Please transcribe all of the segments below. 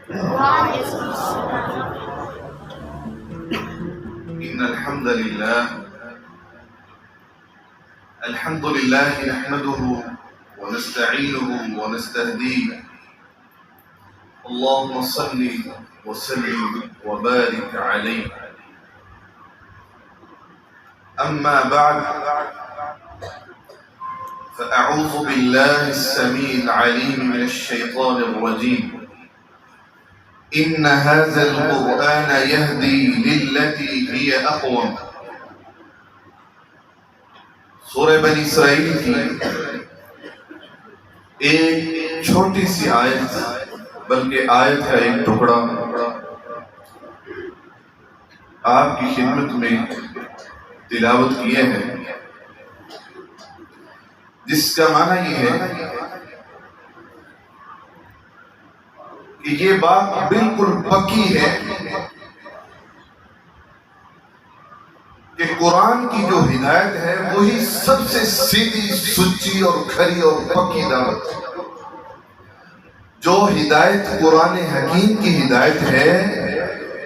إن الحمد لله نحمده ونستعينه ونستهديه. اللهم صل وسلم وبارك عليه. أما بعد، فأعوذ بالله السميع العليم من الشيطان الرجيم. إن هذا القرآن يهدي للتي هي أقوم. سورہ بنی اسرائیل کی ایک چھوٹی سی آیت، بلکہ آیت کا ایک ٹکڑا آپ کی خدمت میں تلاوت کیے ہیں، جس کا معنی یہ ہے کہ یہ بات بالکل پکی ہے کہ قرآن کی جو ہدایت ہے وہی سب سے سیدھی، سچی اور کھری اور پکی دعوت ہے۔ جو ہدایت قرآن حکیم کی ہدایت ہے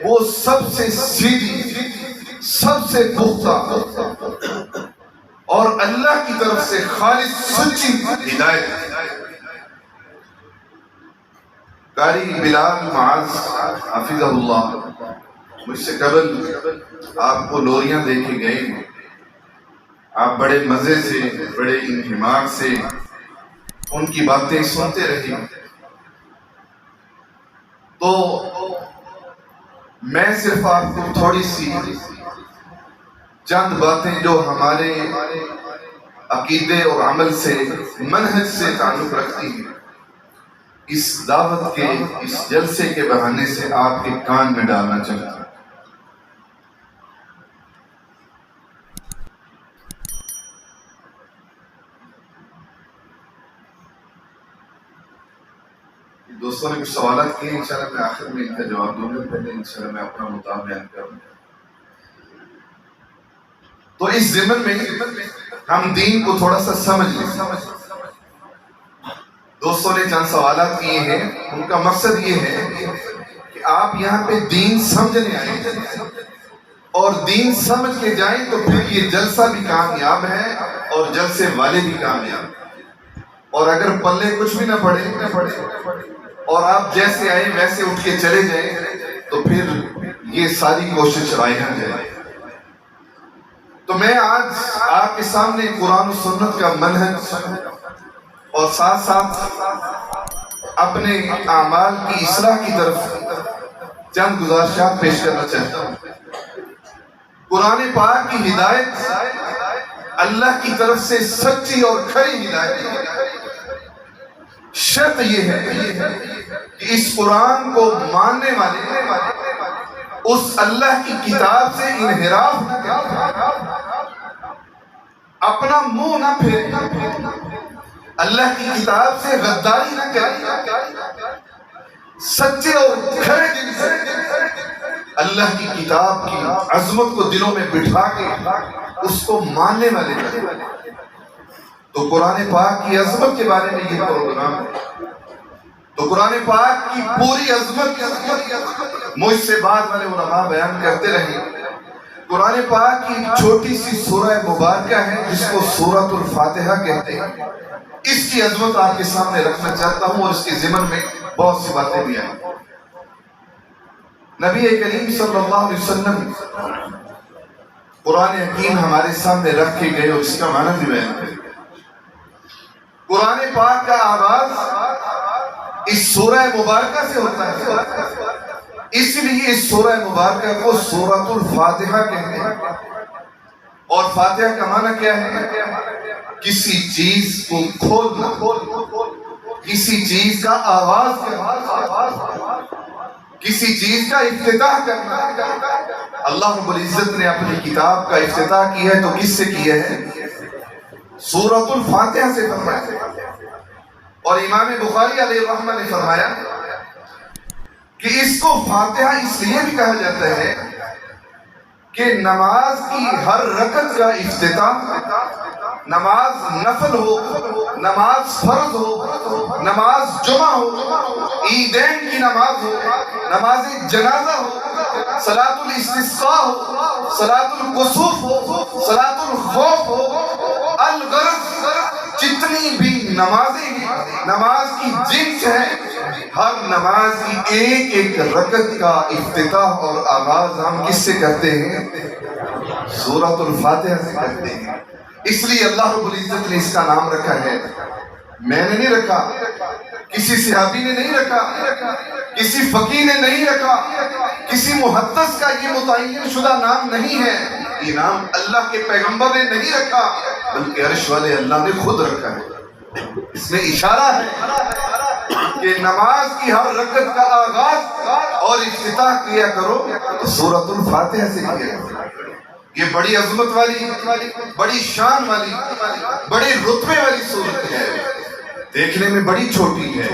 وہ سب سے سیدھی، سب سے پختہ اور اللہ کی طرف سے خالص سچی ہدایت ہے۔ قاری بلال معاذ حفظہ اللہ مجھ سے قبل آپ کو لوریاں دے کے گئے، آپ بڑے مزے سے، بڑے انہماک سے ان کی باتیں سنتے رہے، تو میں صرف آپ کو تھوڑی سی چند باتیں جو ہمارے عقیدے اور عمل سے، منہج سے تعلق رکھتی ہیں، اس دعوت کے، اس جلسے کے بہانے سے آپ کے کان میں ڈالنا چاہتا ہوں۔ دوستوں نے کچھ سوالات کیے، انشاءاللہ میں آخر میں ان کا جواب دوں گا، پہلے انشاءاللہ میں اپنا مطالعہ بیان کروں گا۔ تو اس ضمن میں ہم دین کو تھوڑا سا سمجھ لیں۔ دوستوں نے چند سوالات کیے ہیں، ان کا مقصد یہ ہے کہ آپ یہاں پہ دین سمجھنے آئیں، اور دین سمجھ کے جائیں تو پھر یہ جلسہ بھی کامیاب ہے اور جلسے والے بھی کامیاب ہیں۔ اور اگر پلے کچھ بھی نہ پڑے اور آپ جیسے آئے ویسے اٹھ کے چلے جائیں تو پھر یہ ساری کوشش رائے نہ جائے۔ تو میں آج آپ کے سامنے قرآن و سنت کا منہج اور ساتھ ساتھ اپنے اعمال کی اصلاح کی طرف چند گزارشات پیش کرنا چاہتا ہوں۔ قرآن پاک کی ہدایت اللہ کی طرف سے سچی اور کھری ہدایت ہے۔ شرط یہ ہے کہ اس قرآن کو ماننے والے اس اللہ کی کتاب سے انحراف نہ کریں، اپنا منہ نہ پھیریں، اللہ کی کتاب سے غداری نہ کریں، سچے اور کھرے دل سے اللہ کی کتاب کی عظمت کو دلوں میں بٹھا کے اس کو ماننے والے بنیں۔ تو قرآن پاک کی عظمت کے بارے میں یہ پروگرام ہے۔ تو قرآن پاک کی پوری عظمت مجھ سے بعد والے علماء بیان کرتے رہے۔ قرآن پاک کی چھوٹی سی سورہ مبارکہ ہے جس کو سورۃ الفاتحہ کہتے ہیں، اس کی عظمت آپ کے سامنے رکھنا چاہتا ہوں، اور اس کے ضمن میں بہت سی باتیں بھی آئیں۔ نبی کریم صلی اللہ علیہ وسلم قرآن حکیم ہمارے سامنے رکھ کے گئے اور اس کا معنی بھی بیان کریں۔ قرآن پاک کا آغاز اس سورہ مبارکہ سے ہوتا ہے، اس لیے اس سورہ مبارکہ کو سورۃ الفاتحہ کہتے ہیں۔ اور فاتحہ کا معنی کیا ہے؟ کسی چیز کو کھولنا، کسی چیز کا آغاز کرنا، کسی چیز کا افتتاح کرنا۔ اللہ رب العزت نے اپنی کتاب کا افتتاح کیا ہے تو کس سے کیا ہے؟ سورۃ الفاتحہ سے فرمایا۔ اور امام بخاری علیہ الرحمہ نے فرمایا کہ اس کو فاتحہ اس لیے بھی کہا جاتا ہے کہ نماز کی ہر رکعت کا افتتاح، نماز نفل ہو، نماز فرض ہو، نماز جمعہ ہو، عیدین کی نماز ہو، نماز جنازہ ہو، صلاۃ الاستسقاء ہو، صلاۃ الکسوف ہو، صلاۃ الخوف ہو، الغرض جتنی بھی نمازیں ہیں، نماز کی جنس ہے، ہر نماز کی ایک ایک رکعت کا افتتاح اور آغاز ہم کس سے کرتے ہیں؟ سورۃ الفاتحہ سے کرتے ہیں۔ اس لیے اللہ رب العزت نے اس کا نام رکھا ہے، میں نے نہیں رکھا، کسی صحابی نے نہیں رکھا، کسی فقیہ نے نہیں رکھا، کسی محدث کا یہ متعین شدہ نام نہیں ہے، یہ نام اللہ کے پیغمبر نے نہیں رکھا بلکہ عرش والے اللہ نے خود رکھا ہے۔ اس میں اشارہ ہے کہ نماز کی ہر رکعت کا آغاز اور افتتاح کیا کرو تو سورۃ الفاتحہ سے کیا کرو۔ یہ بڑی عظمت والی، بڑی شان والی، بڑے رتبے والی سورت ہے، دیکھنے میں بڑی چھوٹی ہے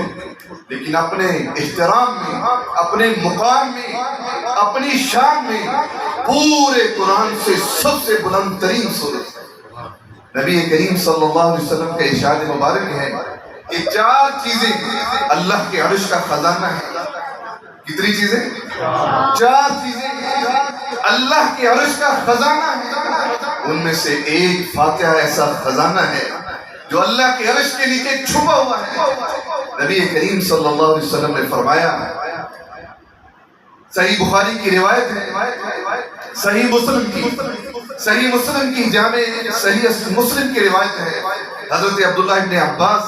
لیکن اپنے احترام میں، اپنے مقام میں، اپنی شان میں پورے قرآن سے سب سے بلند ترین سورت ہے۔ نبی کریم صلی اللہ علیہ وسلم کا ارشاد مبارک ہے کہ 4 چیزیں اللہ کے عرش کا خزانہ ہے۔ کتنی چیزیں؟ 4 چیزیں اللہ کے عرش کا خزانہ ہے، ان میں سے ایک فاتحہ ایسا خزانہ ہے جو اللہ کے عرش کے نیچے چھپا ہوا ہے۔ نبی کریم صلی اللہ علیہ وسلم نے فرمایا، صحیح بخاری کی روایت ہے، صحیح مسلم کی جامع صحیح مسلم کی روایت ہے، حضرت عبداللہ ابن عباس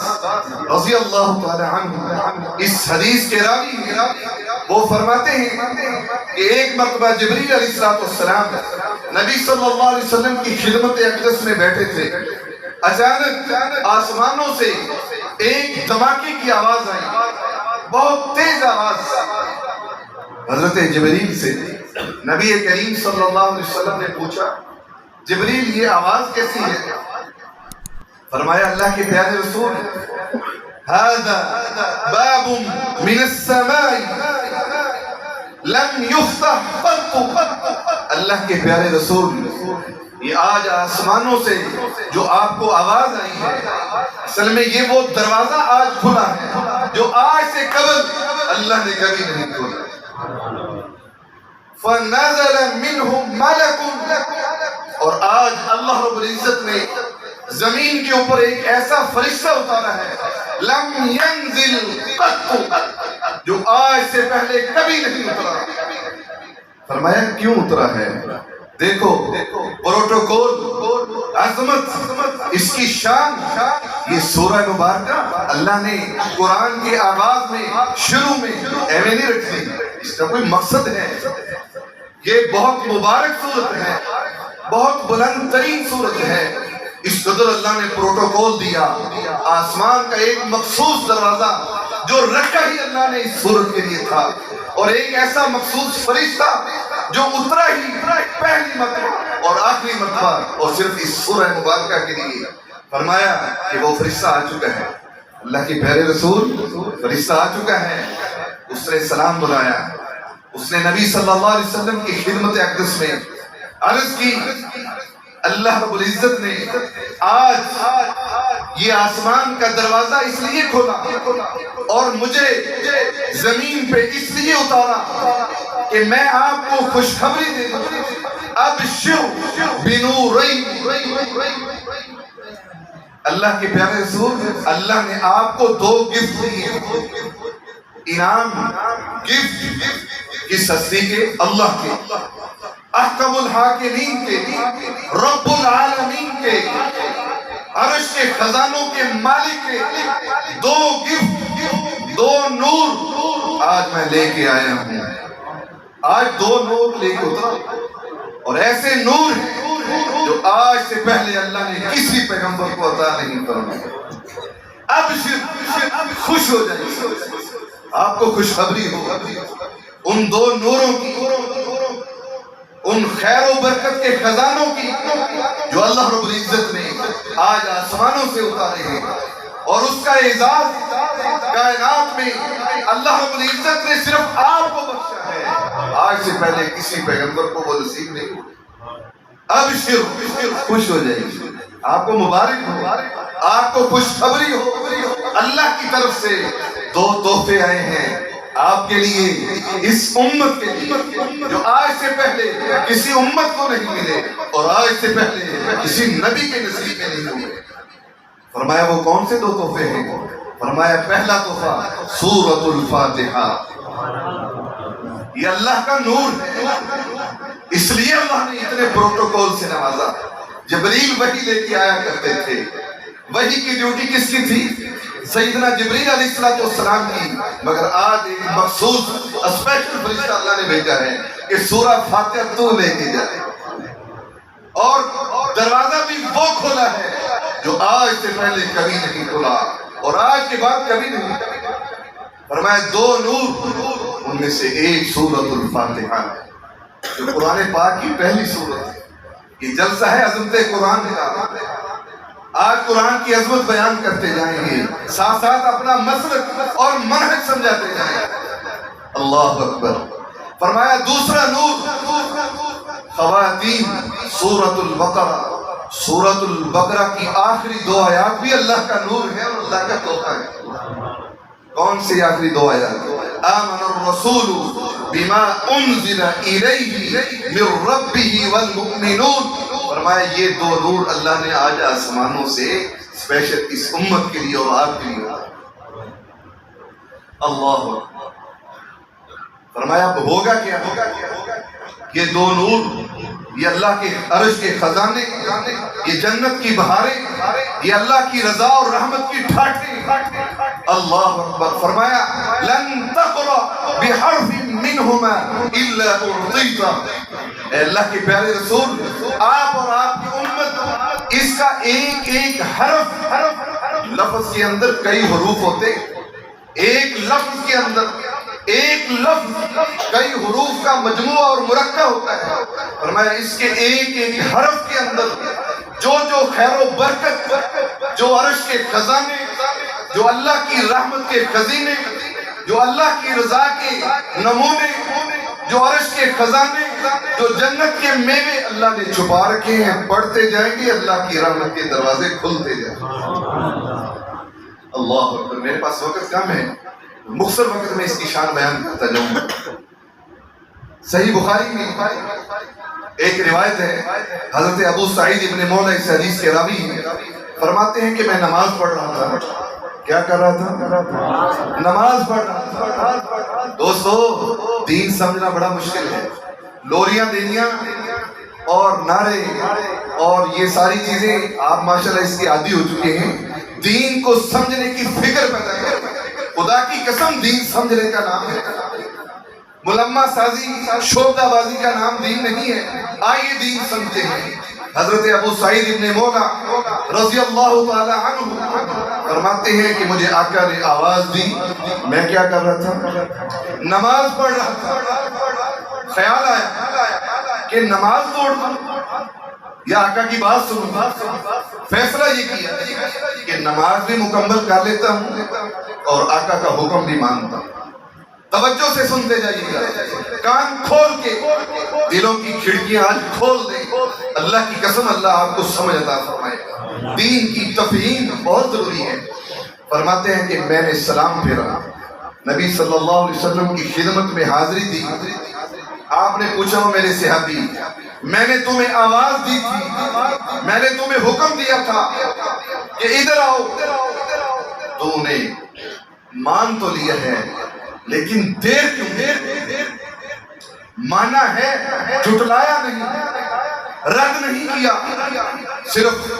رضی اللہ تعالی عنہ اس حدیث کے راوی ہیں، وہ فرماتے ہیں کہ ایک مرتبہ جبریل علیہ السلام نبی صلی اللہ علیہ وسلم کی خدمت اقدس میں بیٹھے تھے، اچانک آسمانوں سے ایک دھماکے کی آواز آئی، بہت تیز آواز۔ حضرت جبریل سے نبی کریم صلی اللہ علیہ وسلم نے پوچھا، جبریل یہ آواز کیسی ہے؟ فرمایا اللہ کے پیارے رسول، هذا باب من السماء لم يفتح قط۔ اللہ کے پیارے رسول، یہ آج آسمانوں سے جو آپ کو آواز آئی ہے، اصل میں یہ وہ دروازہ آج کھلا ہے جو آج سے قبل اللہ نے کبھی نہیں کھولا۔ فَنَزَلَ مِنْهُ مَلَكٌ، اور آج اللہ رب العزت نے زمین کے اوپر ایک ایسا فرشتہ اتارا ہے، لم ينزل قط، جو آج سے پہلے کبھی نہیں اترا۔ فرمایا کیوں اترا ہے؟ دیکھو پروٹوکول، عظمت، اس کی شان، یہ سورہ مبارکہ اللہ نے قرآن کے آغاز میں، شروع میں ایویں نہیں رکھی، اس کا کوئی مقصد ہے۔ یہ بہت مبارک صورت ہے، بہت بلند ترین صورت ہے، اس قدر اللہ نے پروٹوکول دیا، آسمان کا ایک مخصوص دروازہ جو رکھا ہی اللہ نے اس صورت کے لیے تھا، اور ایک ایسا مخصوص فرشتہ جو اترا ہی پہلی مرتبہ اور آخری مرتبہ اور صرف اس سورہ مبارکہ کے لیے۔ فرمایا کہ وہ فرشتہ آ چکا ہے، اللہ کے پیارے رسول، فرشتہ آ چکا ہے۔ اس نے سلام بلایا، اس نے نبی صلی اللہ علیہ وسلم کی خدمت اقدس میں عرض کی، اللہ رب العزت نے آج یہ آسمان کا دروازہ اس لیے کھولا اور مجھے زمین پہ اس لیے اتارا کہ میں آپ کو خوشخبری دے دوں، ابشروا بنورین۔ اللہ کے پیارے رسول، اللہ نے آپ کو 2 گفٹ دیے، انعام، گفٹ، کس ہستی کے؟ اللہ کے، احکم الحاکمین کے، رب العالمین کے، عرش کے خزانوں کے مالک کے 2 گفٹ، 2 نور آج میں لے کے آیا ہوں۔ آج 2 نور لے کے اترا، اور ایسے نور ہیں جو آج سے پہلے اللہ نے کسی پیغمبر کو عطا نہیں فرمایا۔ اب خوش ہو جائیے، آپ کو خوشخبری ہو ان 2 نوروں کی، ان خیر و برکت کے خزانوں کی جو اللہ رب العزت نے آج آسمانوں سے اتارے ہیں، اور اس کا اعزاز کائنات میں اللہ رب العزت نے صرف آپ کو بخشا ہے، آج سے پہلے کسی پیغمبر کو وہ نصیب نہیں۔ ابشر، خوش ہو جائیے، آپ کو مبارک ہو، آپ کو خوشخبری ہو، اللہ کی طرف سے دو تحفے آئے ہیں آپ کے لیے، اس امت کے لیے جو آج سے پہلے کسی امت کو نہیں ملے اور آج سے پہلے کسی نبی کے نصیب میں نہیں ہوئے۔ فرمایا وہ کون سے دو تحفے ہیں؟ فرمایا پہلا تحفہ سورۃ الفاتحہ، یہ اللہ کا نور ہے، اس لیے اللہ نے اتنے پروٹوکول سے نوازا۔ جبریل وحی لے کے آیا کرتے تھے، وحی کی ڈیوٹی کس کی تھی؟ سیدنا جبریل علیہ السلام کی، مگر آج ایک مخصوص اسپیشل فرشتہ اللہ نے بھیجا ہے کہ سورہ فاتحہ تو لے کے جائے، اور دروازہ بھی وہ کھولا ہے جو آج سے پہلے کبھی نہیں کھلا اور آج کے بعد کبھی نہیں۔ فرمایا دو نور، ان میں سے ایک سورۃ الفاتحہ ہے جو قرآن پاک کی پہلی سورت ہے۔ یہ جلسہ ہے عظمت قرآن کا، آج قرآن کی عظمت بیان کرتے جائیں گے، ساتھ ساتھ اپنا مسلک اور منہج سمجھاتے جائیں گے۔ اللہ اکبر۔ فرمایا دوسرا نور خواتین، سورۃ البقرہ، سورۃ البقرہ کی آخری دو آیات بھی اللہ کا نور ہے اور اللہ کا تحفہ ہے۔ کون سی آخری دو آیات؟ آمن الرسول بما انزل الیہ من ربہ والمؤمنون۔ فرمایا یہ دو نور اللہ نے آج آسمانوں سے اسپیشل اس امت کے لیے اور آپ کے لیے۔ اللہ فرمایا اب ہوگا کیا؟ یہ دو نور، یہ اللہ کے عرش کے خزانے، یہ جنت کی بہاریں، یہ اللہ کی رضا اور رحمت کی ٹھاٹھیں۔ اللہ اکبر۔ فرمایا لن تقرأ بحرف منہما الا اعطیت۔ اے اللہ کے پیارے رسول، آپ اور آپ کی امت اس کا ایک ایک حرف، لفظ کے اندر کئی حروف ہوتے، ایک لفظ کے اندر ایک لفظ کئی حروف کا مجموعہ اور مرکب ہوتا ہے۔ فرمایا اس کے ایک ایک حرف کے اندر جو جو خیر و برکت، جو عرش کے خزانے، جو اللہ کی رحمت کے خزینے، جو اللہ کی رضا کے نمونے، جو عرش کے خزانے، جو جنت کے میوے اللہ نے چھپا رکھے ہیں، پڑھتے جائیں گے اللہ کی رحمت کے دروازے کھلتے جائیں گے۔ اللہ اکبر۔ میرے پاس وقت کم ہے، مختصر وقت میں اس کی شان بیان کرتا جاؤں گا۔ صحیح بخاری میں ایک روایت ہے، حضرت ابو سعید ابن مولا اس حدیث کے راوی ہیں، فرماتے ہیں کہ میں نماز پڑھ رہا تھا۔ کیا کر رہا تھا؟ نماز پڑھ رہا تھا۔ دوستو دین سمجھنا بڑا مشکل ہے، لوریاں دینیاں اور نعرے اور یہ ساری چیزیں آپ ماشاءاللہ اس کی عادی ہو چکے ہیں۔ دین کو سمجھنے کی فکر پیدا کریں۔ خدا کی قسم دین سمجھنے کا نام ہے، ملمہ سازی شعبدہ بازی کا نام دین نہیں ہے۔ آئیے دین سمجھتے ہیں۔ حضرت ابو سعید ابن مولا رضی اللہ تعالی عنہ فرماتے ہیں کہ مجھے آقا نے آواز دی، میں کیا کر رہا تھا؟ نماز پڑھ رہا تھا۔ خیال آیا کہ نماز توڑ دوں یا آقا کی بات سنوں۔ فیصلہ یہ کیا کہ نماز بھی مکمل کر لیتا ہوں اور آقا کا حکم بھی مانتا ہوں۔ توجہ سے سنتے جائیے گا، کان کھول کے، دلوں کی کھڑکیاں آج کھول دیں۔ اللہ کی قسم اللہ آپ کو سمجھ عطا فرمائے گا۔ دین کی تفہیم بہت ضروری ہے۔ فرماتے ہیں کہ میں نے سلام پھیرا، نبی صلی اللہ علیہ وسلم کی خدمت میں حاضری دی۔ آپ نے پوچھا میرے صحابی، میں نے تمہیں آواز دی تھی، میں نے تمہیں حکم دیا تھا کہ ادھر آؤ، تو نے مان تو لیا ہے لیکن دیر کیوں؟ مانا ہے، جھٹلایا نہیں، رد نہیں کیا، صرف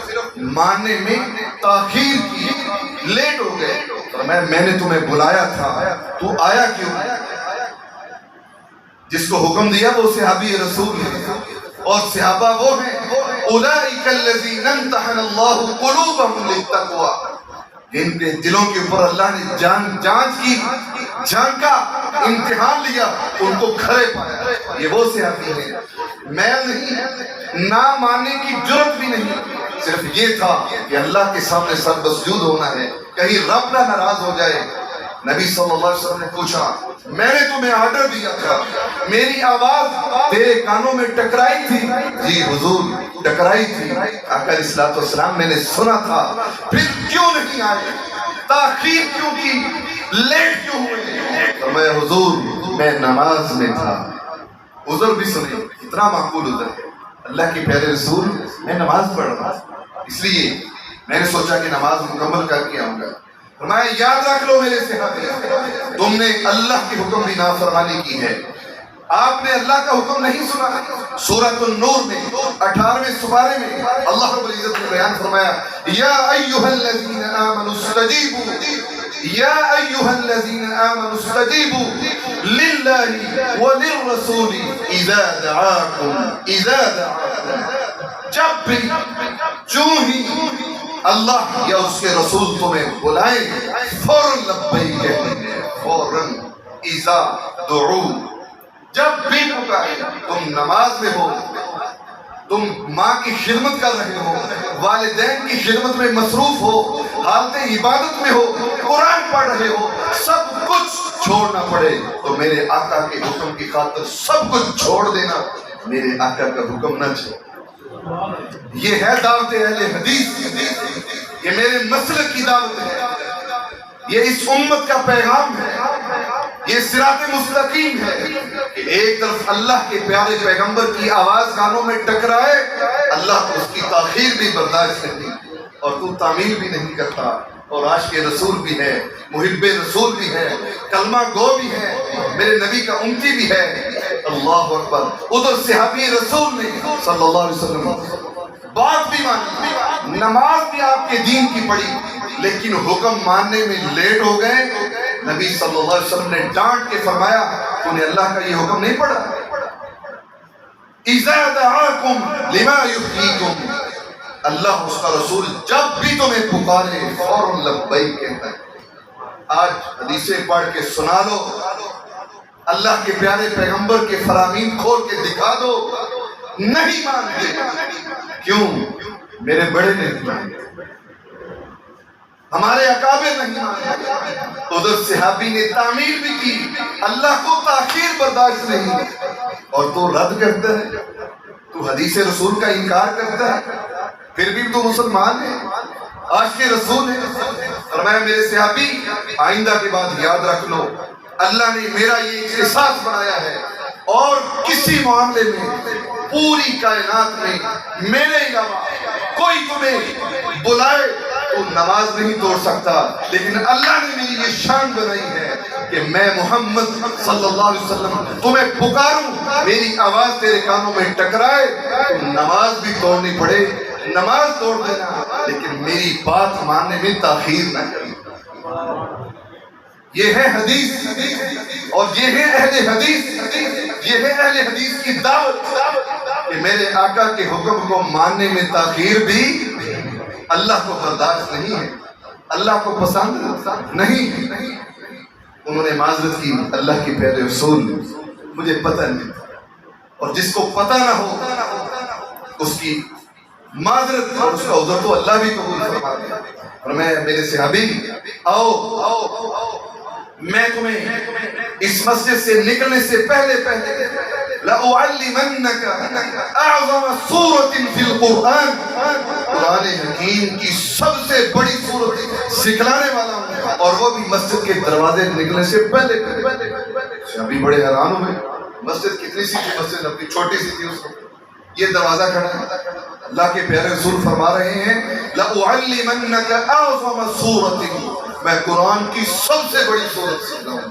ماننے میں تاخیر کی، لیٹ ہو گئے۔ میں نے تمہیں بلایا تھا، تو آیا کیوں؟ جس کو حکم دیا وہ صحابی رسول ہے، اور صحابہ وہ ہیں اولئک الذین امتحن اللہ قلوبہم للتقوی، جن کے دلوں کے اوپر اللہ نے جانچ کی، جھانکا، امتحان لیا، ان کو کھڑے پایا۔ یہ وہ صحابی ہیں، میل نہیں، نہ ماننے کی جرت بھی نہیں، صرف یہ تھا کہ اللہ کے سامنے سر مسجود ہونا ہے، کہیں رب نہ ناراض ہو جائے۔ نبی صلی اللہ علیہ وسلم نے پوچھا میں نے تمہیں آرڈر دیا تھا، میری آواز تیرے کانوں میں ٹکرائی تھی؟ جی حضور ٹکرائی تھی۔ آقا علیہ الصلوۃ والسلام میں نے سنا تھا، پھر کیوں نہیں آئے؟ تاخیر کیوں کی؟ لیٹ کیوں ہوئے؟ فرمایا حضور میں نماز میں تھا۔ عذر بھی سنیں، اتنا معقول عذر ہے، اللہ کے پیارے رسول میں نماز پڑھ رہا تھا، اس لیے میں نے سوچا کہ نماز مکمل کر کے آؤں گا۔ فرمایا یاد رکھ لو میرے صحابی، تم نے اللہ کے حکم کی نافرمانی کی ہے، آپ نے اللہ کا حکم نہیں سنا۔ سورۃ النور میں 18ویں سپارے میں اللہ رب العزت نے بیان فرمایا یا ایھا الذین آمنوا استجیبوا، یا ایھا الذین آمنوا استجیبوا للہ وللرسول اذا دعاکم جب بھی چوں ہی اللہ یا اس کے رسول تمہیں بلائیں فوراً لبیک کہنا ہے، فوراً اذا دعو، جب بھی پکارے، تم نماز میں ہو، تم ماں کی خدمت کر رہے ہو، والدین کی خدمت میں مصروف ہو، حالت عبادت میں ہو، قرآن پڑھ رہے ہو، سب کچھ چھوڑنا پڑے تو میرے آقا کے حکم کی خاطر سب کچھ چھوڑ دینا، میرے آقا کا حکم نہ چھوڑ۔ یہ ہے دعوت اہل حدیث، یہ میرے مسلک کی دعوت ہے، یہ اس امت کا پیغام ہے، یہ صراط مستقیم ہے کہ ایک طرف اللہ کے پیارے پیغمبر کی آواز کانوں میں ٹکرائے، اللہ کو اس کی تاخیر بھی برداشت نہیں، اور تو تعمیل بھی نہیں کرتا، اور عاشق رسول بھی ہے، محب رسول بھی ہے، کلمہ گو بھی ہے، میرے نبی کا امتی بھی ہے۔ اللہ اکبر۔ ادھر صحابی رسول نے صلی اللہ علیہ وسلم بات بھی مانی، نماز بھی آپ کے دین کی پڑھی، لیکن حکم ماننے میں لیٹ ہو گئے۔ نبی صلی اللہ علیہ وسلم نے ڈانٹ کے فرمایا تو نے اللہ کا یہ حکم نہیں پڑھا؟ اذا دعاکم لما یحییکم، اللہ اس کا رسول جب بھی تمہیں پکارے فوراً لبیک کہتا ہے۔ آج حدیثیں پڑھ کے سنا دو، اللہ کے پیارے پیغمبر کے فرامین کھول کے دکھا دو، نہیں مانتے۔ کیوں؟ میرے بڑے نہیں مانتے، ہمارے اکابر نہیں مانتے۔ ادھر صحابی نے تعمیل بھی کی، اللہ کو تاخیر برداشت نہیں، اور تو رد کرتا ہے، تو حدیث رسول کا انکار کرتا ہے، پھر بھی تو مسلمان ہے، عاشق رسول ہے۔ فرمایا میرے صحابی آئندہ کے بعد یاد رکھ لو، اللہ نے میرا یہ احساس بنایا ہے، اور کسی معاملے میں پوری کائنات میں میرے علاوہ کوئی تمہیں بلائے تو نماز نہیں توڑ سکتا، لیکن اللہ نے میری یہ شان بنائی ہے کہ میں محمد صلی اللہ علیہ وسلم تمہیں پکاروں، میری آواز تیرے کانوں میں ٹکرائے تو نماز بھی توڑنی پڑے، نماز توڑ دینا، لیکن میری بات ماننے میں تاخیر نہ کرنا۔ یہ ہے حدیث، اور یہ ہے اہل حدیث، یہ ہے اہل حدیث کی دعوت کہ میرے آقا کے حکم کو ماننے میں تاخیر بھی اللہ کو برداشت نہیں ہے، اللہ کو پسند نہیں۔ انہوں نے معذرت کی، اللہ کے پیارے رسول مجھے پتہ نہیں، اور جس کو پتہ نہ ہو اس کی معذرت اور اس کا عذر تو اللہ بھی قبول فرماتے ہیں۔ اور میں میرے صحابی آؤ، میں تمہیں اس مسجد سے نکلنے سے پہلے لَأُعَلِّمَنَّكَ أَعْظَمَ سُورَةٍ فِي الْقُرْآنِ، قرآن حکیم کی سب سے بڑی سورت سکھلانے والا ہوں، اور وہ بھی مسجد کے دروازے نکلنے سے پہلے۔ ابھی بڑے حیران ہوئے، مسجد کتنی سی تھی؟ مسجد اپنی چھوٹی سی تھی، اس وقت یہ دروازہ کھڑا ہے۔ اللہ کے پیارے رسول فرما رہے ہیں لَأُعَلِّمَنَّكَ أَعْظَمَ سُورَةٍ، میں قرآن کی سب سے بڑی سورت سکھلاؤں۔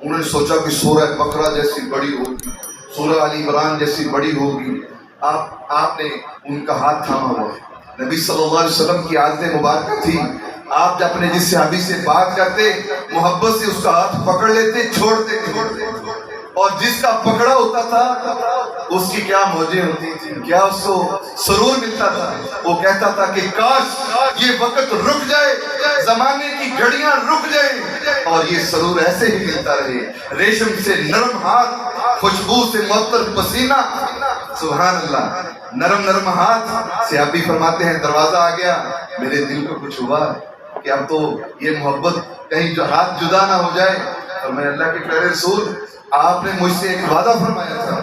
انہوں نے سوچا کہ سورہ بقرہ جیسی بڑی ہوگی، سورہ آل عمران جیسی بڑی ہوگی۔ آپ نے ان کا ہاتھ تھاما ہوا ہے۔ نبی صلی اللہ علیہ وسلم کی عادت مبارکہ تھی، آپ جب اپنے جس صحابی سے بات کرتے محبت سے اس کا ہاتھ پکڑ لیتے، چھوڑتے، اور جس کا پکڑا ہوتا تھا اس کی کیا موجیں ہوتی تھی، کیا اس کو سرور ملتا تھا۔ وہ کہتا تھا کہ کاش یہ وقت رک جائے، زمانے کی گھڑیاں رک جائیں، اور یہ سرور ایسے ہی ملتا رہے، ریشم سے نرم ہاتھ، خوشبو سے معطر پسینہ، سبحان اللہ، نرم نرم ہاتھ۔ صحابی فرماتے ہیں دروازہ آ گیا، میرے دل کو کچھ ہوا کہ اب تو یہ محبت کہیں جو ہاتھ جدا نہ ہو جائے. اور میں اللہ کے پیارے رسول، آپ نے مجھ سے ایک وعدہ فرمایا تھا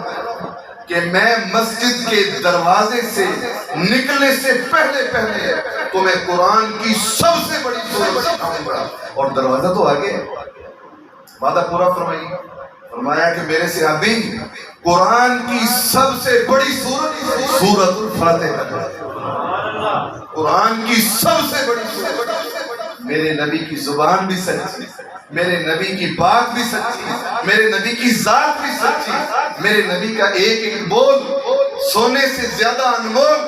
کہ میں مسجد کے دروازے سے نکلنے سے پہلے تمہیں قرآن کی سب سے بڑی سورت سکھاؤں گا. اور دروازہ تو آگے، وعدہ پورا فرمائیے. فرمایا کہ میرے صحابی، قرآن کی سب سے بڑی سورت سورۃ الفاتحہ، قرآن کی سب سے بڑی سورت. میرے نبی کی زبان بھی سچی، میرے نبی کی بات بھی سچی، میرے نبی کی ذات بھی سچی، میرے نبی کا ایک ایک بول سونے سے زیادہ انمول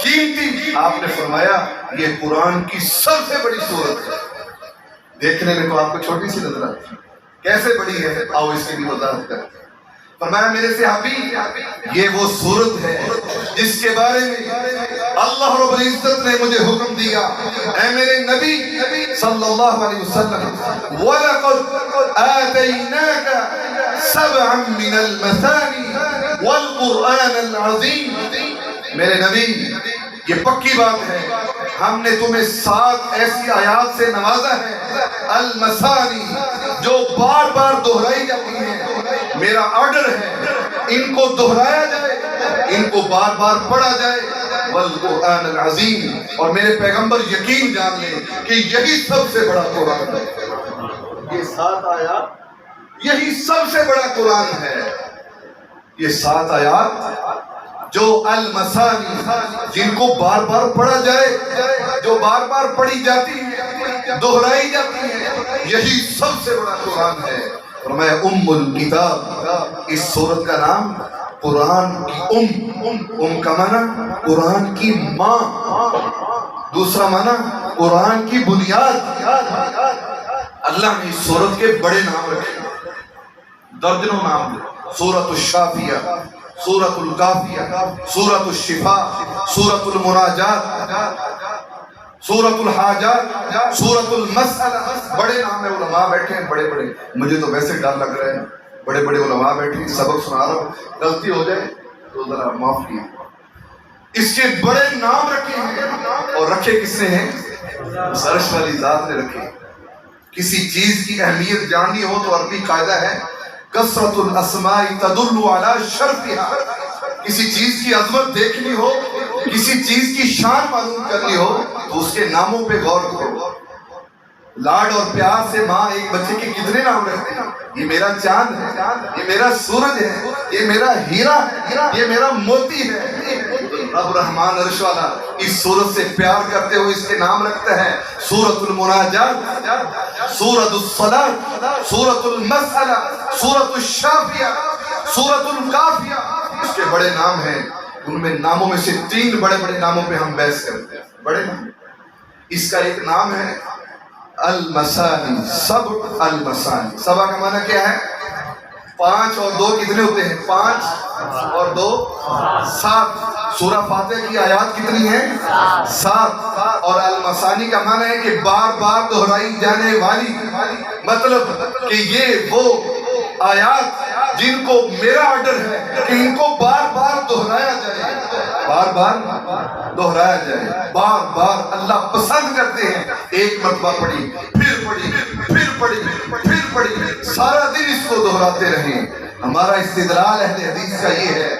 قیمتی. آپ نے فرمایا یہ قرآن کی سب سے بڑی سورت ہے. دیکھنے میں تو آپ کو چھوٹی سی نظر آتی، کیسے بڑی ہے آؤ اس کی بھی وضاحت کریں. فرمایا میرے صحابی، یہ وہ سورت ہے جس کے بارے میں اللہ رب العزت نے مجھے حکم دیا، اے میرے نبی صلی اللہ علیہ وسلم، وَلَقَدْ آتَيْنَاكَ سَبْعًا مِّنَ الْمَثَانِي وَالْقُرْآنَ الْعَظِيمِ. میرے نبی یہ پکی بات ہے، ہم نے تمہیں 7 ایسی آیات سے نوازا ہے، المثانی، جو بار بار دہرائی جاتی ہیں. میرا آرڈر ہے ان کو دہرایا جائے، ان کو بار بار پڑھا جائے. والقرآن العظیم، اور میرے پیغمبر یقین جان لیں کہ یہی سب سے بڑا قرآن ہے. یہ 7 آیات یہی سب سے بڑا قرآن ہے. یہ 7 آیات جو المثانی، جن کو بار بار پڑھا جائے، جو بار بار پڑھی جاتی ہے، دہرائی جاتی ہے، یہی سب سے بڑا قرآن ہے. فرمایا ام الکتاب، اس سورت کا نام قرآن کی ام کا معنی قرآن کی ماں، دوسرا معنی قرآن کی بنیاد. اللہ نے اس سورت کے بڑے نام رکھے، درجنوں نام دے. سورۃ الشافیہ، سورۃ الکافیہ، سورۃ الشفاء، سورۃ المناجات، سورۃ الحاجات، سورۃ المسألہ. بڑے نام ہیں، علماء بیٹھے ہیں بڑے بڑے. مجھے تو ویسے ڈر لگ رہا ہے، بڑے بڑے علماء بیٹھے، سبق سنا رہا ہوں، غلطی ہو جائے تو ذرا معاف کیجیے. اس کے بڑے نام رکھے ہیں، اور رکھے کس نے ہیں؟ عرش والی ذات نے رکھے. کسی چیز کی اہمیت جاننی ہو تو عربی قاعدہ ہے کثرت الاسماء تدل علی شرفها. کسی چیز کی عظمت دیکھنی ہو، کسی چیز کی شان معلوم کرنی ہو تو اس کے ناموں پہ غور کرو. لاڈ اور پیار سے ماں ایک بچے کے کتنے نام رکھتے ہیں؟ یہ میرا چاند ہے، یہ میرا سورج ہے، یہ میرا ہیرا ہے، یہ میرا موتی ہے. رب رحمان عرش والا اس سورت سے پیار کرتے ہوئے اس کے نام رکھتا ہے سورۃ المناجات، سورۃ الصلاۃ، سورۃ المسألہ، سورۃ الشافیہ، سورۃ الکافیہ. اس کے بڑے نام ہیں. ان میں ناموں میں سے 3 بڑے بڑے ناموں پہ ہم بحث کرتے ہیں. بڑے نام، اس کا ایک نام ہے المثانی، سبع المثانی. سبع کا معنی کیا ہے؟ 5 اور 2 کتنے ہوتے ہیں؟ 5 اور 2 7. سورہ فاتحہ کی آیات کتنی ہیں؟ 7. اور المثانی کا معنی ہے کہ بار بار دہرائی جانے والی. مطلب کہ یہ وہ آیات جن کو میرا آرڈر ہے کہ ان کو بار بار دہرایا جائے، بار بار دہرایا جائے. بار بار اللہ پسند کرتے ہیں ایک مرتبہ پڑھی، پھر پڑھی، پھر پڑھی، پھر پڑھی، سارا دن اس کو دہراتے رہیں. ہمارا استدلال اہل حدیث کا یہ ہے،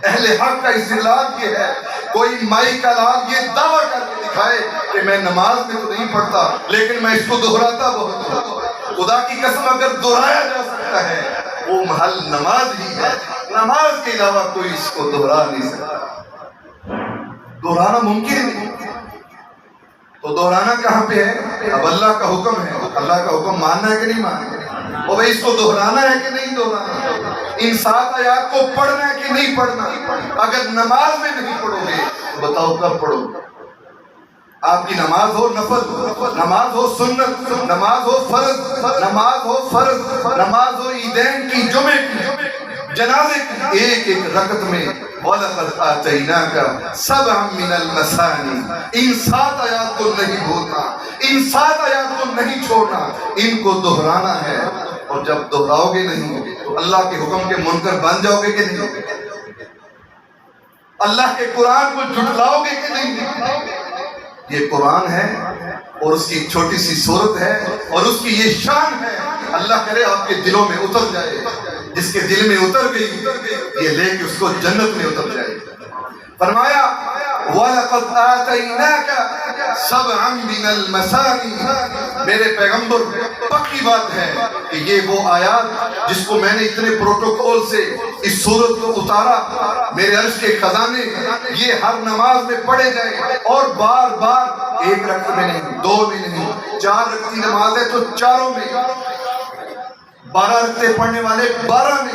اہل حق کا استدلال یہ ہے. کوئی مائی کا لال یہ دعویٰ کر کے دکھائے کہ میں نماز میں تو نہیں پڑھتا لیکن میں اس کو دہراتا بہت ہوں. خدا کی قسم اگر دہرایا جا سکتا ہے وہ محل نماز ہی ہے. نماز کے علاوہ کوئی اس کو دہرا نہیں سکتا. دہرانا ممکن نہیں. تو دہرانا کہاں پہ ہے؟ اب اللہ کا حکم ہے، اللہ کا حکم ماننا ہے کہ نہیں ماننا؟ اور بھائی اس کو دہرانا ہے کہ نہیں دہرانا؟ ان 7 آیات کو پڑھنا ہے کہ نہیں پڑھنا؟ اگر نماز میں نہیں پڑھو گے تو بتاؤ کب پڑھو گے؟ آپ کی نماز ہو نفل، نماز ہو سنت، نماز ہو فرض، نماز ہو فرض، نماز ہو عیدین کی، جمعے کی، جنازے کی، ایک ایک رکعت میں وَلَقَدْ آتَيْنَاكَ سَبْعًا مِّنَ الْمَثَانِي. ان 7 آیات کو نہیں بھولنا، ان 7 آیات کو نہیں چھوڑنا، ان کو دہرانا ہے. اور جب دہراؤ گے نہیں تو اللہ کے حکم کے منکر بن جاؤ گے کہ نہیں؟ اللہ کے قرآن کو جھٹلاؤ گے کہ نہیں؟ یہ قرآن ہے اور اس کی ایک چھوٹی سی صورت ہے اور اس کی یہ شان ہے، اللہ کرے آپ کے دلوں میں اتر جائے، جس کے دل میں اتر گئی یہ لے کے اس کو جنت میں اتر جائے۔ فرمایا وَلَقَدْ آتَيْنَاكَ سَبْعًا مِّنَ الْمَثَانِي، میرے پیغمبر پکی بات ہے کہ یہ وہ آیات جس کو میں نے اتنے پروٹوکول سے اس صورت کو اتارا، میرے عرش کے خزانے یہ ہر نماز میں پڑھے جائیں، اور بار بار ایک رکعت میں نہیں، دو میں نہیں، 4 رکعت کی نماز ہے تو چاروں میں، 12 رکعتیں پڑھنے والے 12 میں،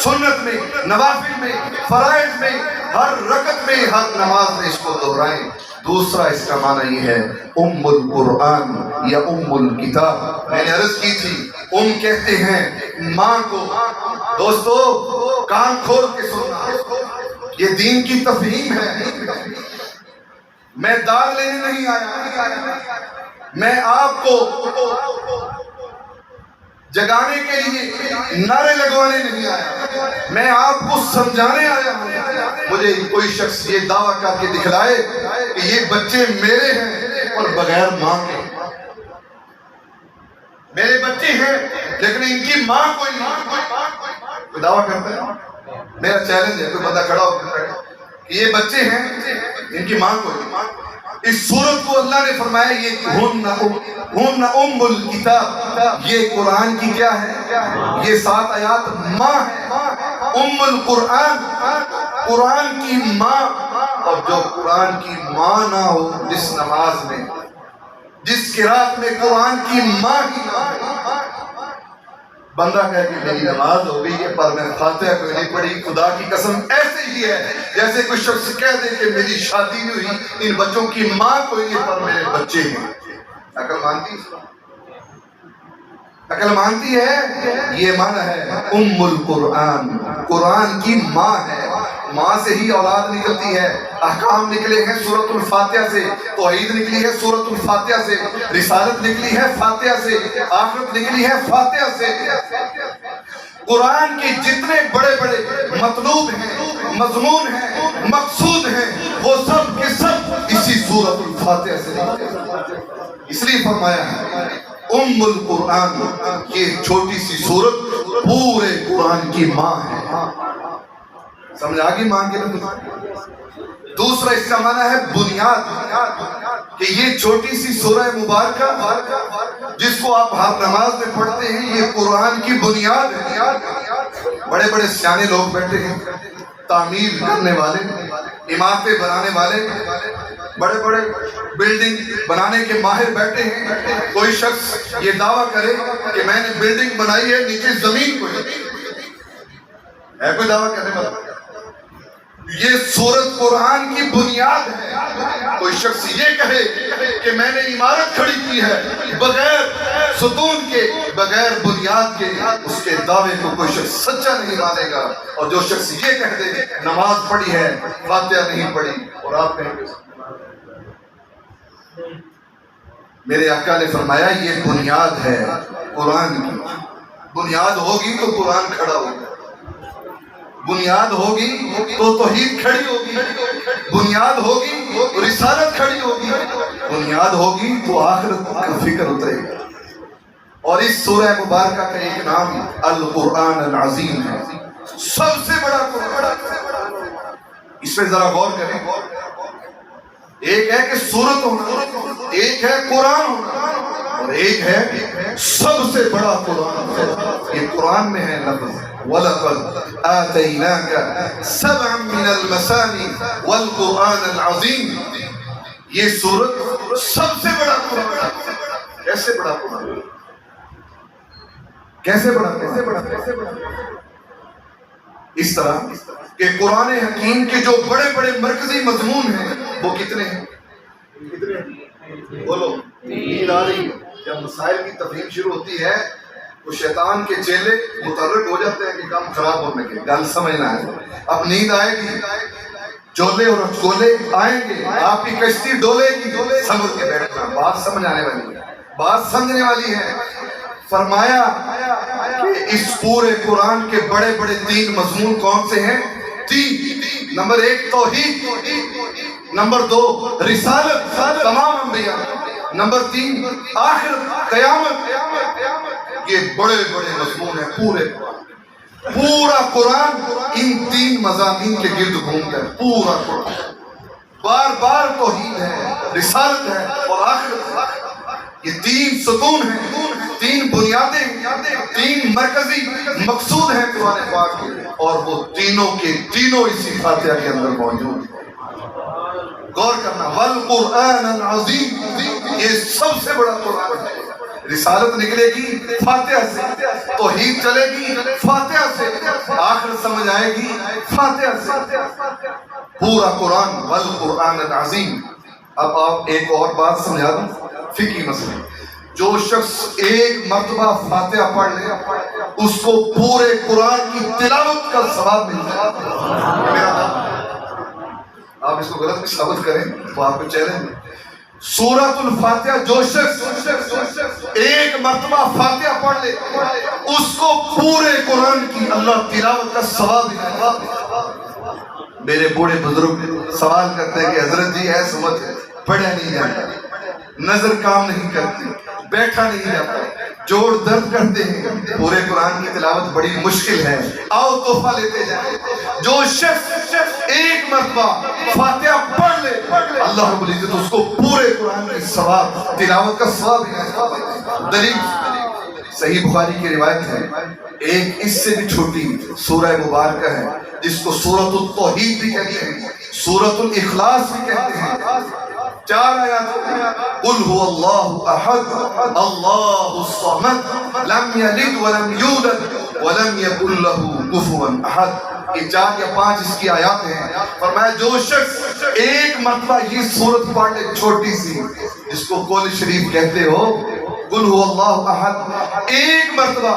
سنت میں، نوافل میں، فرائض میں، ہر رکعت میں، ہر نماز میں اس کو دہرائیں۔ دوسرا اس کا معنی یہ ہے ام القرآن یا ام الکتاب۔ میں نے عرض کی تھی کہتے ہیں ماں کو۔ دوستو کان کھول کے سننا، یہ دین کی تفہیم ہے، میں داد لینے نہیں آیا، میں آپ کو جگانے کے لیے نعرے لگوانے نہیں آیا، میں آپ کو سمجھانے آیا ہوں۔ مجھے کوئی شخص یہ دعویٰ کر کے دکھلائے کہ یہ بچے میرے ہیں اور بغیر ماں کے، میرے بچے ہیں لیکن ان کی ماں کوئی نہیں، کوئی دعویٰ کرتا ہے؟ میرا چیلنج ہے، کوئی بندہ کھڑا ہو کہ یہ بچے ہیں ان کی ماں کوئی نہیں۔ اس صورت کو اللہ نے فرمایا یہ ہن ام الکتاب، یہ قرآن کی کیا ہے؟ یہ 7 آیات ماں ہے، ام القرآن، قرآن کی ماں۔ اور جو قرآن کی ماں نہ ہو، جس نماز میں، جس قرات میں قرآن کی ماں ہی نہ ہو، بندہ کہے کہ میری نماز ہو گئی ہے پر میں فاتحہ کوئی نہیں پڑھی، خدا کی قسم ایسے ہی ہے جیسے کوئی شخص کہہ دے کہ میری شادی نہیں ہوئی، ان بچوں کی ماں کوئی نہیں پر میرے بچے ہیں۔ عقل مانتی ہے؟ عقل مانتی ہے؟ یہ معنی ہے ام القرآن، قرآن کی ماں ہے، ماں سے ہی اولاد نکلتی ہے، احکام نکلے ہیں سورۃ الفاتحہ سے، توحید نکلی ہے سورۃ الفاتحہ سے، رسالت نکلی ہے فاتحہ سے، آخرت نکلی ہے فاتحہ سے۔ قرآن کے جتنے بڑے بڑے مطلوب ہیں، مضمون ہیں، مقصود ہیں، وہ سب کے سب اسی سورۃ الفاتحہ سے نکلے۔ اس لیے فرمایا ہے ام القرآن، یہ چھوٹی سی سورت پورے قرآن کی ماں ہے۔ سمجھ آگی ماں کے لفظ؟ دوسرا اس کا معنی ہے بنیاد، کہ یہ چھوٹی سی سورہ مبارکہ جس کو آپ ہر نماز میں پڑھتے ہیں، یہ قرآن کی بنیاد ہے۔ بڑے بڑے سیانے لوگ بیٹھے ہیں، تعمیر کرنے والے، عمارتیں بنانے والے، بڑے بڑے بلڈنگ بنانے کے ماہر بیٹھے ہیں۔ کوئی شخص یہ دعویٰ کرے کہ میں نے بلڈنگ بنائی ہے نیچے زمین کو ہے، کوئی دعویٰ کرنے والا؟ یہ سورت قرآن کی بنیاد ہے۔ کوئی شخص یہ کہے کہ میں نے عمارت کھڑی کی ہے بغیر ستون کے، بغیر بنیاد کے، اس کے دعوے کو کوئی شخص سچا نہیں مانے گا۔ اور جو شخص یہ کہہ دے نماز پڑھی ہے فاتحہ نہیں پڑھی، اور آپ کہیں گے میرے آقا نے فرمایا یہ بنیاد ہے قرآن کی۔ بنیاد ہوگی تو قرآن کھڑا ہوگا، بنیاد ہوگی تو توحید کھڑی ہوگی، بنیاد ہوگی تو رسالت کھڑی ہوگی، بنیاد ہوگی تو آخرت کا فکر اترے گا۔ اور اس سورہ مبارکہ کا ایک نام القرآن العظیم ہے، سب سے بڑا قرآن۔ اس پہ ذرا غور کریں، ایک ہے کہ سورت ہونا، ایک ہے قرآن ہونا، اور ایک ہے سب سے بڑا قرآن۔ یہ قرآن میں ہے لفظ وَلَقَدْ آتَيْنَاكَ سَبْعًا مِّنَ الْمَثَانِي وَالْقُرْآنَ الْعَظِيمِ۔ یہ سورت سب سے بڑا قرآن۔ کیسے بڑا قرآن؟ کیسے بڑا؟ اس طرح کہ قرآن حکیم کے جو بڑے بڑے مرکزی مضمون ہیں وہ کتنے ہیں؟ بولو، نیند آ رہی ہے؟ جب مسائل کی تفہیم شروع ہوتی ہے تو شیطان کے چیلے متحرک ہو جاتے ہیں کہ کام خراب ہونے کے، گل سمجھنا ہے۔ اب نیند آئے گی، چولے اور چولے آئیں گے، آپ کی کشتی ڈولے گی، سمجھ کے بیٹھنا، بات سمجھ آنے والی ہے، بات سمجھنے والی ہے۔ فرمایا کہ اس پورے قرآن کے بڑے بڑے 3 مضمون کون سے ہیں؟ 3۔ نمبر 1 توحید، نمبر 2 رسالت، تمام انبیاء، نمبر 3 آخرت، قیامت، یہ بڑے بڑے مضمون ہیں پورا قرآن ان 3 مضامین کے گرد گھومتا ہے. پورا قرآن بار بار توحید ہے، رسالت ہے اور آخرت. یہ 3 ستون ہیں، 3 بنیادیں، 3 مرکزی مقصود ہیں قرآن پاک کے، اور وہ تینوں کے تینوں اسی فاتحہ کے اندر موجود ہیں. غور کرنا، والقرآن العظیم، یہ سب سے بڑا قرآن ہے. رسالت نکلے گی فاتحہ سے، توحید چلے گی فاتحہ سے، آخر سمجھ آئے گی فاتحہ سے. پورا قرآن والقرآن العظیم. اب آپ ایک اور بات سمجھا دوں، فقہی مسئلہ. جو شخص ایک مرتبہ فاتحہ پڑھ لے اس کو پورے قرآن کی تلاوت کا ثواب ملتا ہے. میرا نام، آپ اس کو غلط بھی ثابت کریں تو آپ کو چیلنج ہے. سورۃ الفاتحہ جو شخص ایک مرتبہ فاتحہ پڑھ لے اس کو پورے قرآن کی اللہ تلاوت کا ثواب ملتا ہے. میرے بوڑھے بزرگ سوال کرتے ہیں کہ حضرت جی ہے سمجھ پڑھا نہیں جاتا، نظر کام نہیں کرتی، بیٹھا نہیں جاتا، جوڑ درد کرتے ہیں، پورے قرآن کی تلاوت بڑی مشکل ہے، آؤ تحفہ لیتے جائیں. جو شخص ایک مرتبہ فاتحہ پڑھ لے اللہ رب العزت اس کو پورے قرآن کی ثواب، تلاوت کا ثواب ہے. دلیل صحیح بخاری کی روایت ہے، ایک اس سے بھی چھوٹی سورہ مبارکہ ہے جس کو سورۃ التوحید بھی کہتے ہیں، سورۃ الاخلاص بھی کہتے ہیں. 4 آیات، قل هو اللہ احد اللہ الصمد لم یلد ولم یولد ولم یکن له کفوا احد. یہ 4 یا 5 اس کی آیات ہیں. فرمایا جو شخص ایک مرتبہ یہ سورت پڑھ لے چھوٹی سی جس کو قول شریف کہتے ہو، قل هو اللہ احد، ایک مرتبہ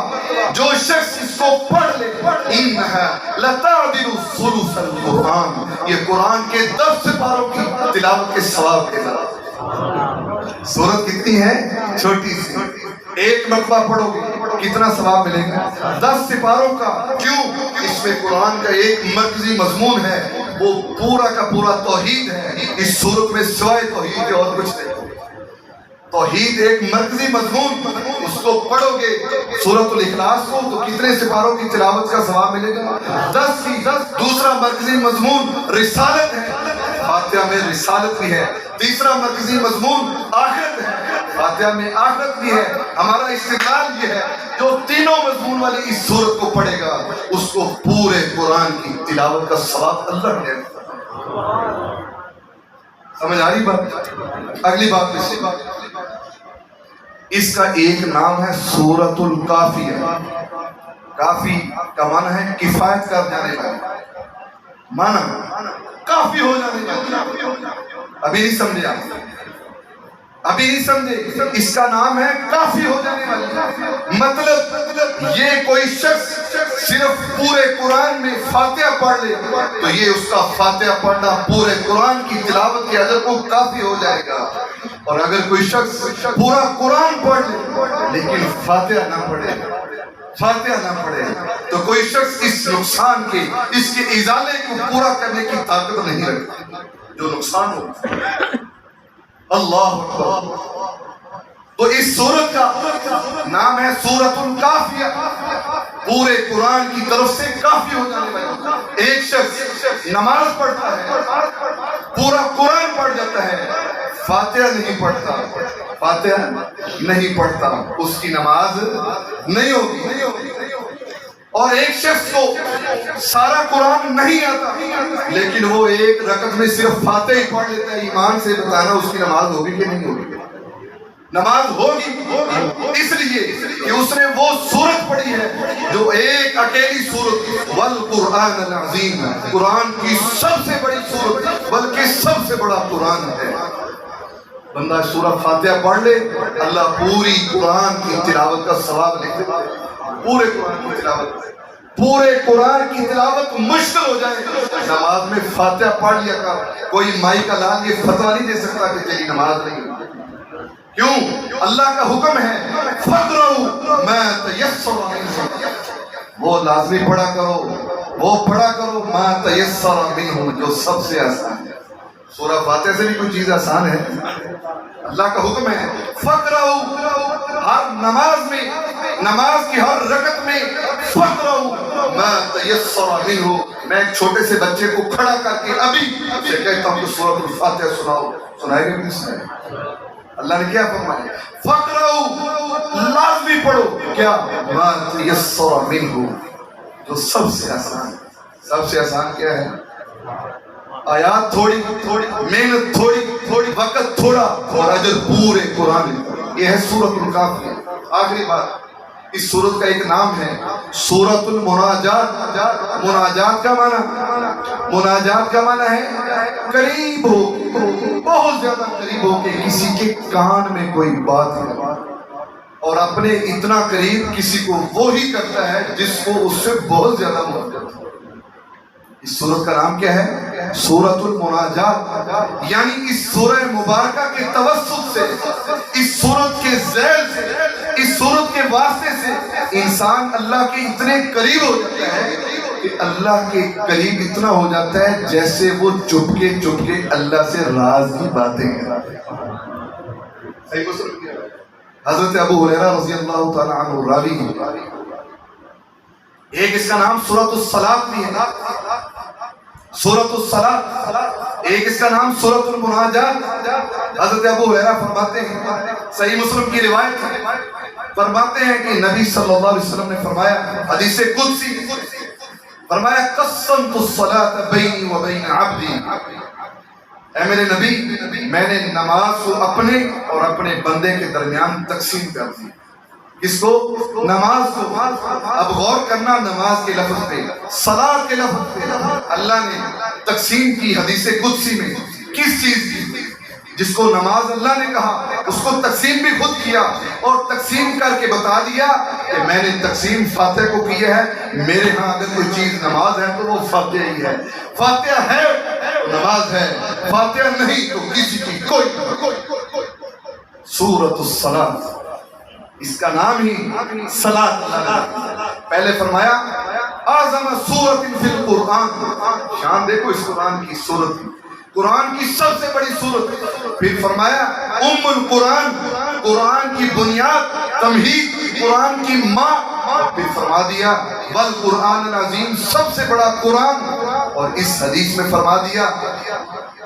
جو شخص اس کو پڑھ لے انہا لتعدل ثلث القرآن، یہ قرآن کے 10 سپاروں کی تلاوت کے ثواب کے ساتھ. سورت کتنی ہے؟ چھوٹی سی. ایک مرتبہ پڑھو گے کتنا ثواب ملے گا؟ 10 سپاروں کا. کیوں؟ اس میں قرآن کا ایک مرکزی مضمون ہے، وہ پورا کا پورا توحید ہے. اس سورت میں سوائے توحید کے اور کچھ نہیں. توحید ایک مرکزی مضمون، اس کو پڑھو گے سورۃ الاخلاص کو تو کتنے سپاروں کی تلاوت کا ثواب ملے گا؟ 10 کی. دوسرا مرکزی مضمون رسالت ہے، فاتحہ میں رسالت بھی ہے. تیسرا مرکزی مضمون آخرت ہے، فاتحہ میں آخرت بھی ہے. ہمارا استدلال یہ ہے جو تینوں مضمون والی اس سورت کو پڑھے گا اس کو پورے قرآن کی تلاوت کا ثواب اللہ دے گا. سمجھ آ رہی بات؟ اگلی بات اس کا ایک نام ہے سورۃ الکافیہ. کافی کا معنی ہے کفایت کر جانے والا، معنی کافی ہو جانے والا. ابھی نہیں سمجھے آپ؟ ابھی نہیں سمجھے؟ اس کا نام ہے کافی ہو جانے والی. مطلب یہ کوئی شخص صرف پورے قرآن میں فاتحہ پڑھ لے تو یہ اس کا فاتحہ پڑھنا پورے قرآن کی تلاوت کے اجر کو کافی ہو جائے گا. اور اگر کوئی شخص پورا قرآن پڑھ لے لیکن فاتحہ نہ پڑھے تو کوئی شخص اس نقصان کے، اس کے ازالے کو پورا کرنے کی طاقت نہیں رکھتا جو نقصان ہو. اللہ اکبر. تو اس سورت کا نام ہے سورۃ الکافیہ، پورے قرآن کی طرف سے کافی ہو جانے والا. ایک شخص نماز پڑھتا ہے، پورا قرآن پڑھ جاتا ہے، فاتحہ نہیں پڑھتا، اس کی نماز نہیں ہوگی. اور ایک شخص کو سارا قرآن نہیں آتا لیکن وہ ایک رکعت میں صرف فاتحہ ہی پڑھ لیتا ہے، ایمان سے بتانا اس کی نماز ہوگی کہ نہیں ہوگی؟ نماز ہوگی، اس لیے کہ اس نے وہ سورت پڑھی ہے جو ایک اکیلی سورت والقرآن العظیم، قرآن کی سب سے بڑی سورت بلکہ سب سے بڑا قرآن ہے. بندہ سورہ فاتحہ پڑھ لے اللہ پوری قرآن کی تلاوت کا ثواب لکھ دے. پورے قرآن کی تلاوت، پورے قرآن کی تلاوت مشکل ہو جائے. نماز میں فاتحہ پڑھ لیا کر کوئی مائی کا لال یہ فتویٰ نہیں دے سکتا کہ تیری نماز نہیں. کیوں؟ اللہ کا حکم ہے فَقْرَؤْا مَا تَيَسَّرَ مِنْهُ، وہ لازمی پڑھا کرو، وہ پڑھا کرو مَا تَيَسَّرَ مِنْهُ جو سب سے آسان ہے. سورہ فاتحہ سے بھی کوئی چیز آسان ہے؟ اللہ کا حکم ہے فقرؤ، ہر نماز میں، نماز کی ہر رکعت میں فقرؤ ما تیسر منہ، میں ایک چھوٹے سے بچے کو کھڑا کر کے ابھی سے کہتا ہوں کہ سورۃ الفاتحہ سناؤ، سنائے گا کس نے؟ اللہ نے کیا فرمایا؟ فقرؤ، لازمی پڑھو، کیا؟ ما تیسر منہ، جو سب سے آسان، سب سے آسان کیا ہے؟ آیات تھوڑی، محنت تھوڑی، وقت تھوڑا اور اجر پورے قرآن۔ یہ ہے سورۃ الکافی۔ آخری بات، اس سورت کا ایک نام ہے سورۃ المناجات۔ مناجات کا معنی ہے قریب ہو، بہت زیادہ قریب ہو کہ کسی کے کان میں کوئی بات ہے، اور اپنے اتنا قریب کسی کو وہی کرتا ہے جس کو اس سے بہت زیادہ محبت ہے۔ اس سورت کا نام کیا ہے؟ سورۃ المناجات، یعنی اس سورہ مبارکہ کے توسط سے، اس سورت کے ذیل سے، اس سورت کے واسطے سے انسان اللہ کے اتنے قریب ہو جاتا ہے کہ اللہ کے قریب اتنا ہو جاتا ہے جیسے وہ چپکے اللہ سے راز کی باتیں کرتے ہیں۔ صحیح مسلم کیا؟ حضرت ابو ہریرہ رضی اللہ تعالی عنہ راوی ہیں۔ ایک اس کا نام سورۃ الصلاۃ بھی ہے، سورۃ الصلاۃ، ایک اس کا نام سورۃ المناجات۔ حضرت ابو ہریرہ فرماتے ہیں، صحیح مسلم کی روایت ہے، فرماتے ہیں کہ نبی صلی اللہ علیہ وسلم نے فرمایا، حدیث قدسی، فرمایا قسمت الصلاۃ بینی و بین عبدی، اے میرے نبی، میں نے نماز کو اپنے اور اپنے بندے کے درمیان تقسیم کر دی۔ کس کو؟ نماز کو۔ اب غور کرنا نماز کے لفظ پہ، صلاۃ کے لفظ پہ اللہ نے تقسیم کی حدیث قدسی میں۔ کس چیز کی؟ جس کو نماز اللہ نے کہا اس کو تقسیم بھی خود کیا، اور تقسیم کر کے بتا دیا کہ میں نے تقسیم فاتحہ کو کی ہے، میرے ہاں اگر کوئی چیز نماز ہے تو وہ فاتحہ ہی ہے، فاتحہ ہے نماز ہے، فاتحہ نہیں تو کسی کی کوئی۔ سورۃ الصلاۃ، اس کا نام ہی صلاۃ اللہ۔ پہلے فرمایا اعظم سورۃ فی القرآن، شان دیکھو اس قرآن کی سورت، قرآن کی سب سے بڑی سورت۔ پھر فرمایا ام القرآن، قرآن کی بنیاد، تمہید، قرآن کی ماں۔ پھر فرما دیا والقرآن العظیم، سب سے بڑا قرآن۔ اور اس حدیث میں فرما دیا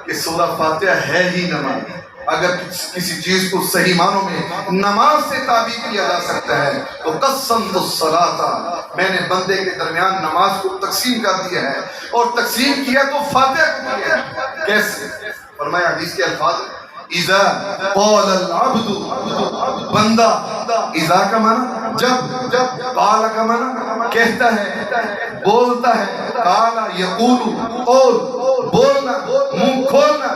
کہ سورہ فاتحہ ہے ہی نماز۔ اگر کسی چیز کو صحیح معنوں میں نماز سے تعبیر کیا جا سکتا ہے تو قسمت الصلاۃ، میں نے بندے کے درمیان نماز کو تقسیم کر دیا ہے، اور تقسیم کیا تو فاتحہ کو کیا ہے۔ کیسے؟ فرمایا حدیث کے الفاظ، اذا قال العبد، بندہ، اذا کا معنی جب، قال کا معنی کہتا ہے، بولتا ہے، قال یقول، قول بولنا، منہ کھولنا،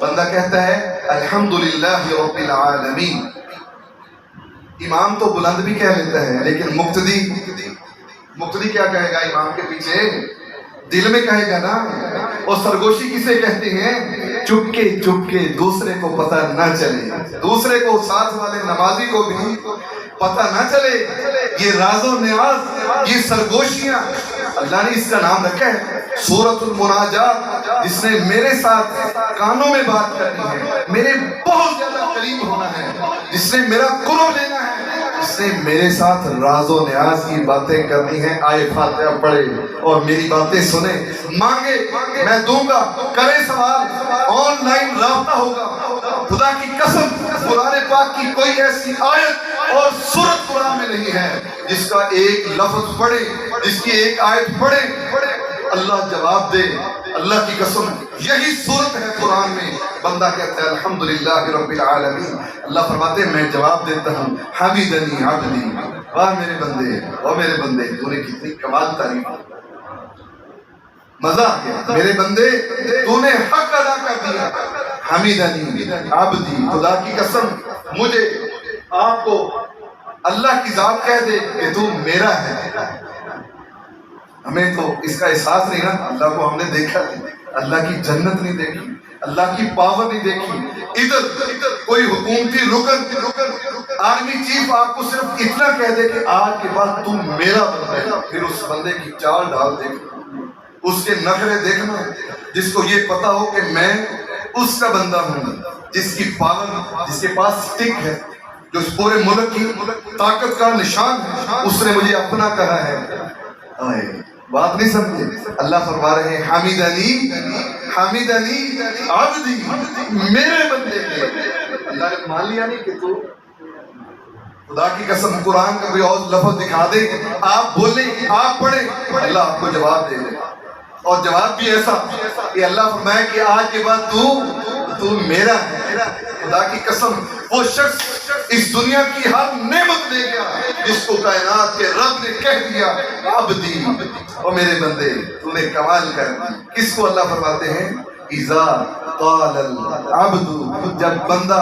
بندہ کہتا ہے الحمدللہ رب العالمین۔ امام تو بلند بھی کہہ لیتا ہے، لیکن مقتدی کیا کہے گا امام کے پیچھے؟ دل میں کہے گا نا۔ اور سرگوشی کسے کہتے ہیں؟ چپکے دوسرے کو پتہ نہ چلے، دوسرے کو، ساتھ والے نمازی کو بھی پتہ نہ چلے۔ یہ راز و نیاز، یہ سرگوشیاں، اللہ نے اس کا نام رکھا ہے سورۃ المناجات۔ جس نے میرے ساتھ کانوں میں بات کرنی ہے، میرے بہت زیادہ قریب ہونا ہے، جس نے میرا قرب لینا ہے، جس نے میرے ساتھ راز و نیاز کی باتیں کرنی ہیں، آئے فاتحہ پڑھے اور میری باتیں سنے، مانگے میں دوں گا، کرے سوال، آن لائن رابطہ ہوگا۔ خدا کی قسم قرآن پاک کی کوئی ایسی آیت اور سورت قرآن میں نہیں ہے جس کا ایک لفظ پڑھے، جس کی ایک آیت پڑھے اللہ جواب دے۔ اللہ کی قسم یہی صورت ہے قرآن میں، بندہ کہتا ہے الحمدللہ رب العالمین، اللہ فرماتے ہیں میں جواب دیتا ہوں حمیدنی عبدی، واہ میرے بندے، واہ میرے بندے، تو نے کتنی کمال تعریف، مزہ آ گیا، میرے بندے تو نے حق ادا کر دیا، حمیدنی عبدی، خدا کی قسم مجھے آپ کو اللہ کی ذات کہہ دے کہ تو میرا ہے۔ ہمیں تو اس کا احساس نہیں نا، اللہ کو ہم نے دیکھا نہیں، اللہ کی جنت نہیں دیکھی، اللہ کی پاور نہیں دیکھی۔ ادھر کوئی حکومتی رکن، آرمی چیف آپ کو صرف اتنا کہہ دے کہ آج کے بعد تم میرا بندہ ہے، پھر اس بندے کی چال ڈال دیکھنا، اس کے نخرے دیکھنا، جس کو یہ پتا ہو کہ میں اس کا بندہ ہوں جس کی پاور، جس کے پاس سٹک ہے، جو اس پورے ملک کی طاقت کا نشان ہے، اس نے مجھے اپنا کہا ہے۔ بات نہیں سمجھے؟ اللہ فرما رہے ہیں حمیدنی حمیدنی عبدی، میرے بندے نے۔ اللہ نے مان لیا نہیں کہ تو خدا کی قسم قرآن کا کوئی اور لفظ دکھا دے، آپ بولیں، آپ پڑھیں، اللہ آپ کو جواب دے دے، اور جواب بھی ایسا کہ اللہ فرمائے کہ آج کے بعد تو میرا ہے۔ خدا کی قسم وہ شخص اس دنیا کی ہر نعمت لے گیا جس کو کائنات کے رب نے کہہ دیا عبدی، اور میرے بندے تو نے کمال کر دی۔ کس کو اللہ فرماتے ہیں؟ اذا قال العبد، جب بندہ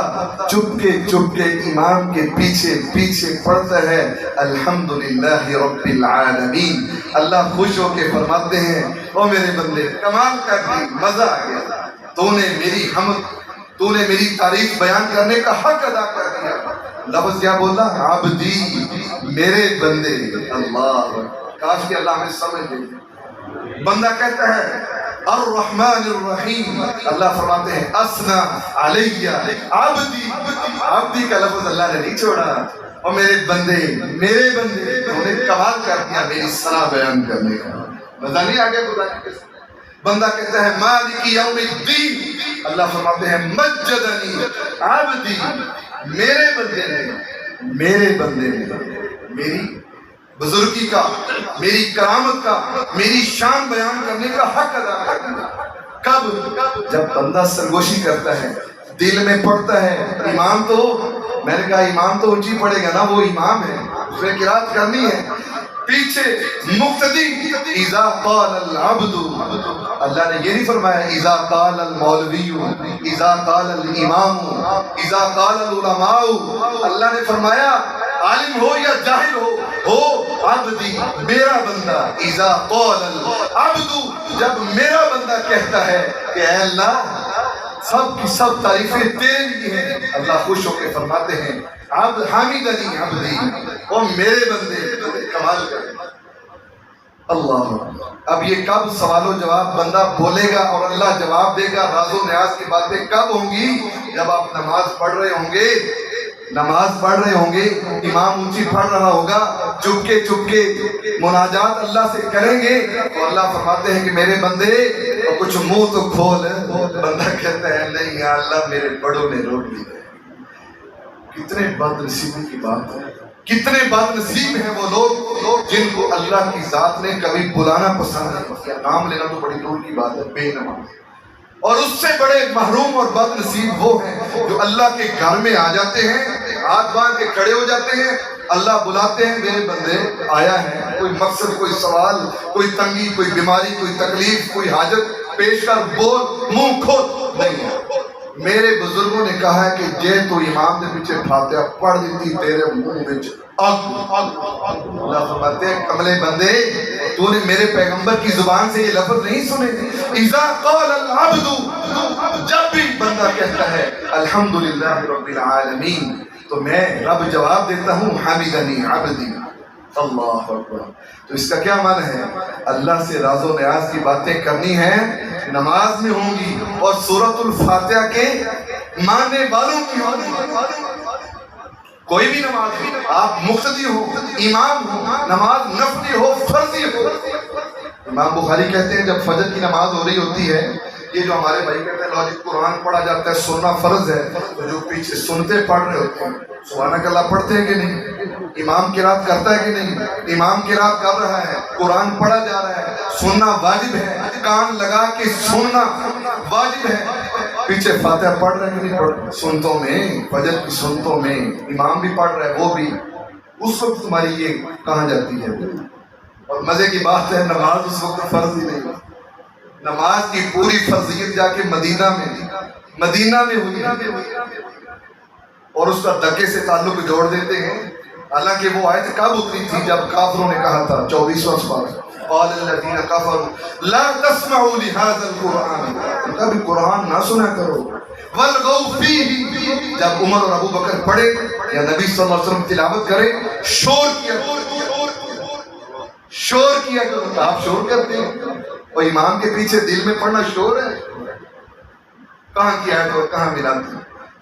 چپ کے امام کے پیچھے پڑھتا ہے الحمدللہ رب العالمین، اللہ خوش ہو کے فرماتے ہیں او میرے بندے کمال کر دی، مزہ آ گیا، تو نے میری حمد، تو نے میری تعریف بیان کرنے کا حق ادا کر دیا۔ لفظ کیا بولا؟ عبدی، میرے بندے۔ اللہ، کاش کہ اللہ ہمیں سمجھ دے۔ بندہ کہتا ہے الرحمن الرحیم، اللہ فرماتے ہیں اسنا علیہ عبدی، عبدی کا لفظ اللہ نے نہیں چھوڑا، اور میرے بندے انہوں نے کمال کر دیا میری ثنا بیان کرنے کا۔ مزہ نہیں آ گیا خدا کی قسم؟ بندہ کہتا ہے مالک یوم الدین، اللہ فرماتے ہیں مجدنی عبدی، میرے بندے نے میری بزرگی کا، میری کرامت کا، میری شان بیان کرنے کا حق ادا کرنا۔ کب؟ جب بندہ سرگوشی کرتا ہے، دل میں پڑھتا ہے۔ امام تو، میں نے کہا امام تو اونچی پڑھے گا نا، وہ امام ہے، اس نے قرات کرنی ہے، پیچھے مقتدی اذا قال العبد، اللہ نے یہ نہیں فرمایا اذا قال المولوی، اذا قال الامام، اذا قال العلماء، اللہ نے فرمایا عالم ہو یا جاہل ہو عبدی، میرا بندہ، اذا قال العبد، جب میرا بندہ کہتا ہے کہ اے اللہ سب کی سب تعریفیں تیرے لیے ہیں، اللہ خوش ہو کے فرماتے ہیں حمیدنی عبدی، اور میرے بندے کمال کریں۔ اللہ، اب یہ کب سوال و جواب بندہ بولے گا اور اللہ جواب دے گا؟ راز و نیاز کی باتیں کب ہوں گی؟ جب آپ نماز پڑھ رہے ہوں گے، امام اونچی پڑھ رہا ہوگا، چپ کے مناجات اللہ سے کریں گے، تو اللہ فرماتے ہیں کہ میرے بندے اور کچھ منہ تو کھول۔ بندہ کہتا ہے نہیں یا اللہ میرے بڑوں نے روک لی۔ کتنے بد نصیبی کی بات ہے، کتنے بد نصیب ہیں وہ لوگ جن کو اللہ کی ذات نے کبھی بلانا پسند نہیں کیا۔ نام لینا تو بڑی دور کی بات ہے، بے نماز۔ اور اس سے بڑے محروم اور بد نصیب وہ ہیں جو اللہ کے گھر میں آ جاتے ہیں، ہاتھ باندھ کے کھڑے ہو جاتے ہیں، اللہ بلاتے ہیں میرے بندے آیا ہے، کوئی مقصد، کوئی سوال، کوئی تنگی، کوئی بیماری، کوئی تکلیف، کوئی حاجت پیش کر، بول، منہ کھول۔ نہیں، میرے بزرگوں نے کہا ہے کہ جے تو امام دے پیچھے فاتحہ پڑھ دیتی تیرے منہ وچ اگ۔ اللہ فرماتے ہیں کملے بندے تو نے میرے پیغمبر کی زبان سے یہ لفظ نہیں سنے؟ اذا قال العبد، جب بھی بندہ کہتا ہے الحمدللہ رب العالمین، تو میں رب جواب دیتا ہوں حمیدنی عبدی۔ اللہ اکبر۔ تو اس کا کیا معنی ہے؟ اللہ سے راز و نیاز کی باتیں کرنی ہیں، نماز میں ہوں گی، اور سورۃ الفاتحہ کے ماننے والوں کی ہوں گی۔ کوئی بھی نماز، آپ مقتدی ہو، امام ہو، نماز نفلی ہو، فرضی ہو۔ امام بخاری کہتے ہیں جب فجر کی نماز ہو رہی ہوتی ہے، یہ جو ہمارے بھائی کہتے ہیں لوجک قرآن پڑھا جاتا ہے، سننا فرض ہے، تو جو پیچھے سنتے پڑھ رہے ہوتے ہیں سبحانک اللہ پڑھتے ہیں کہ نہیں؟ امام قرات کرتا ہے کہ نہیں؟ امام قرات کر رہا ہے، قرآن پڑھا جا رہا ہے، سننا واجب ہے، کان لگا کے سننا واجب ہے۔ پیچھے فاتحہ پڑھ رہے ہیں کہ نہیں پڑھ رہے؟ سنتوں میں، فجر کی سنتوں میں امام بھی پڑھ رہا ہے، وہ بھی، اس وقت تمہاری یہ کہاں جاتی ہے؟ اور مزے کی بات ہے نماز اس وقت فرض ہی نہیں، نماز کی پوری فرضیت جا کے مدینہ میں ہوئی، اور اس کا دکے سے تعلق جوڑ دیتے ہیں۔ حالانکہ وہ آیت کب اتری تھی؟ جب کافروں نے کہا تھا 24واں سپارہ، قال الذین کفروا لا تسمعوا لهذا القرآن، کبھی قرآن نہ سنا کرو، والغوا فیہ، جب عمر اور ابو بکر پڑھے یا نبی صلی اللہ علیہ وسلم تلاوت کرے شور کیا کرو۔ آپ شور کرتے ہیں، اور امام کے پیچھے دل میں پڑھنا شور ہے؟ کہاں کی آیت اور کہاں ملا تھی؟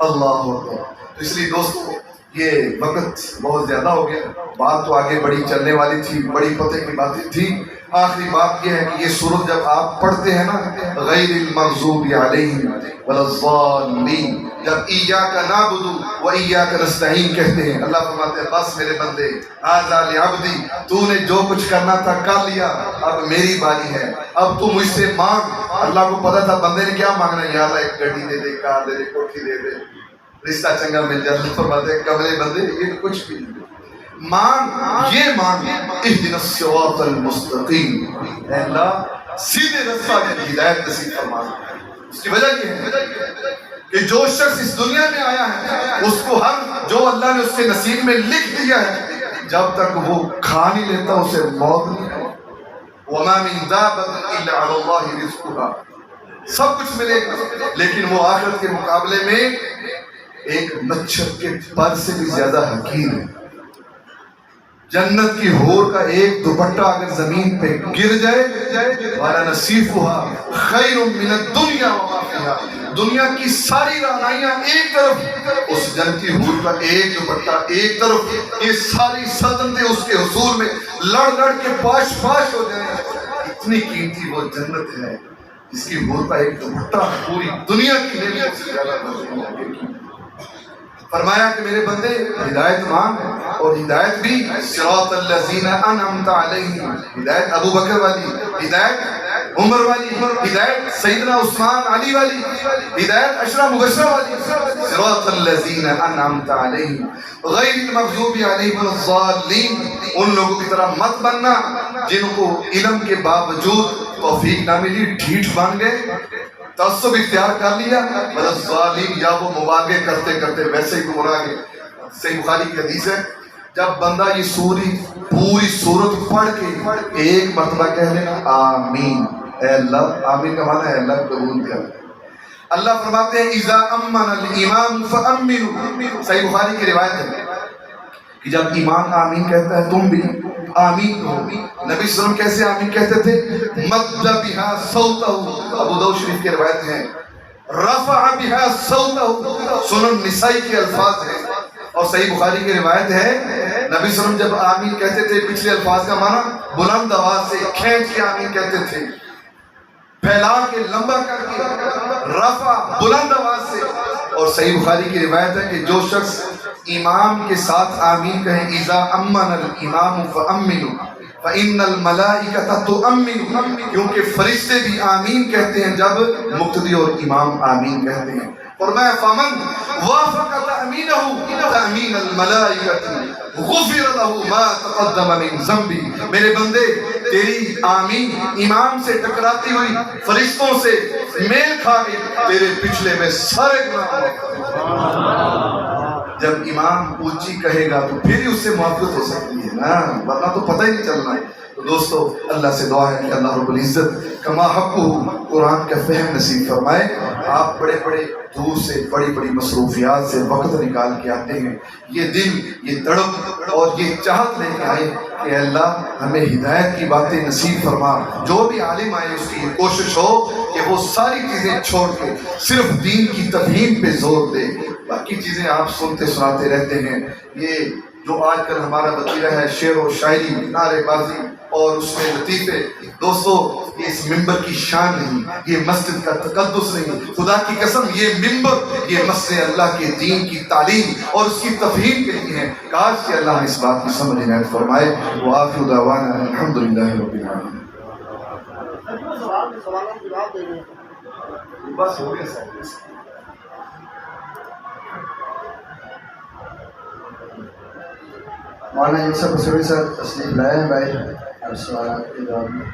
اللہ اکبر۔ تو اس لیے دوستو یہ وقت بہت زیادہ ہو گیا، بات تو آگے بڑی چلنے والی تھی، بڑی پتہ کی باتیں تھی۔ آخری بات یہ ہے کہ یہ سورت جب آپ پڑھتے ہیں نا، غیر المغضوب علیہم ولا الضالین، جب ایاک نعبد و ایاک نستعین کہتے ہیں، اللہ فرماتے ہیں بس میرے بندے، ھذا لعبدی، تو نے جو کچھ کرنا تھا کر لیا، اب میری باری ہے، اب تو مجھ سے مانگ۔ اللہ کو پتا تھا بندے نے کیا مانگنا ہے، یا اللہ ایک گاڑی دے دے، کار دے دے، کوٹھی دے دے، رشتہ چنگا مل جائے۔ اللہ فرماتے ہیں کملے بندے یہ کچھ بھی نہیں، مانگ، یہ مانگ، اہدنا الصراط المستقیم، اے اللہ سیدھے رستہ کی ہدایت نصیب فرما۔ اس کی وجہ یہ ہے کہ جو شخص اس دنیا میں آیا ہے اس کو ہر جو اللہ نے اس کے نصیب میں لکھ دیا ہے، جب تک وہ کھا نہیں لیتا اسے موت نہیں ہے۔ وَمَا مِن دَابَّةٍ إِلَّا عَلَى اللَّهِ رِزْقُهَا، سب کچھ ملے گا لیکن وہ آخرت کے مقابلے میں ایک مچھر کے پر سے بھی زیادہ حقیر ہے۔ جنت کی حور کا ایک دوپٹہ اگر زمین پہ گر جائے، وَلَنَصِيفُهَا خَيْرٌ مِّنَ الدُّنْيَا وَمَا فِيهَا، دنیا کی ساری رعنائیاں ایک طرف، اس جنتی حور کا ایک دوپٹہ ایک طرف، یہ ساری سلطنتیں اس کے حصول میں لڑ لڑ کے پاش پاش ہو جائیں۔ اتنی قیمتی وہ جنت ہے جس کی حور کا ایک دوپٹہ پوری دنیا کی نعمتوں سے زیادہ ہے۔ فرمایا کہ میرے بندے ہدایت مانگ، اور ہدایت بھی صراط الذین انعمت علیہم، ہدایت ابو بکر والی، ہدایت عمر والی، ہدایت سیدنا عثمان علی والی، ہدایت عشرہ مبشرہ والی، صراط الذین انعمت علیہم غیر المغضوب علیہم ولا الضالین، ان لوگوں کی طرح مت بننا جن کو علم کے باوجود توفیق نہ ملی، ڈھیٹ بن گئے، تعصب اختیار کر لیا، ولا الضالین، یا وہ مبالغے کرتے کرتے ویسے ہی گمراہ گئے۔ صحیح بخاری کی حدیث ہے، جب بندہ یہ پوری سورت پڑھ کے ایک مرتبہ کہہ لینا آمین، اے اللہ، آمین کا معنی ہے اللہ قبول کر۔ اللہ فرماتے ہیں اذا امن الامام فامنوا، صحیح بخاری کی روایت ہے کہ جب امام آمین کہتا ہے تم بھی آمین ہو۔ نبی صلی اللہ علیہ وسلم کیسے آمین کہتے تھے؟ مد بہا صوتہ، ابو داؤد شریف کی روایت ہے، رفع بہا صوتہ، سنن نسائی کے الفاظ ہیں، اور صحیح بخاری کی روایت ہے نبی صلی اللہ علیہ وسلم جب آمین کہتے تھے، پچھلے الفاظ کا معنی بلند آواز سے کھینچ کے آمین کہتے تھے، پھیلا کے لمبا کر کے، رفع بلند آواز سے۔ اور صحیح بخاری کی روایت ہے کہ جو شخص امام کے ساتھ آمین کہیں، اذا امن الامام فامنوا فان الملائکۃ تؤمن، کیونکہ فرشتے بھی آمین کہتے ہیں جب مقتدی اور امام آمین کہتے ہیں۔ فرمایا فمن وافق تأمینہ تأمین الملائکۃ غفر له ما تقدم من ذنبی، میرے بندے تیری آمین امام سے ٹکراتی ہوئی فرشتوں سے میل کھا گئی، تیرے پچھلے میں سارے گناہ۔ جب امام اونچی کہے گا تو پھر ہی اس سے محبت ہو سکتی ہے نا، ورنہ تو پتہ ہی نہیں چلنا ہے۔ تو دوستو اللہ سے دعا ہے کہ اللہ رب العزت کما حقہ قرآن کا فہم نصیب فرمائے۔ آپ بڑے بڑے دور سے بڑی بڑی مصروفیات سے وقت نکال کے آتے ہیں، یہ دل، یہ تڑپ اور یہ چاہت لے کے آئے کہ اے اللہ ہمیں ہدایت کی باتیں نصیب فرما۔ جو بھی عالم آئے اس کی یہ کوشش ہو کہ وہ ساری چیزیں چھوڑ کے صرف دین کی تفہیم پہ زور دے، باقی چیزیں آپ سنتے سناتے رہتے ہیں۔ یہ جو آج کل ہمارا وتیرہ ہے شعر و شاعری، نعرے بازی اور اس میں لطیفے، دوستو یہ اس ممبر کی شان نہیں، یہ مسجد کا تقدس نہیں، خدا کی قسم یہ ممبر، یہ مسجد اللہ کے دین کی تعلیم اور اس کی تفہیم کے لیے ہے۔ کاش کہ اللہ اس بات کی سمجھ عنایت فرمائے۔ وآخر دعوانا الحمدللہ رب العالمین۔ بس ہو گیا سر۔ مولانا یوسف بصری صاحب تشریف لائے ہیں بھائی، اور سوالات کے جواب میں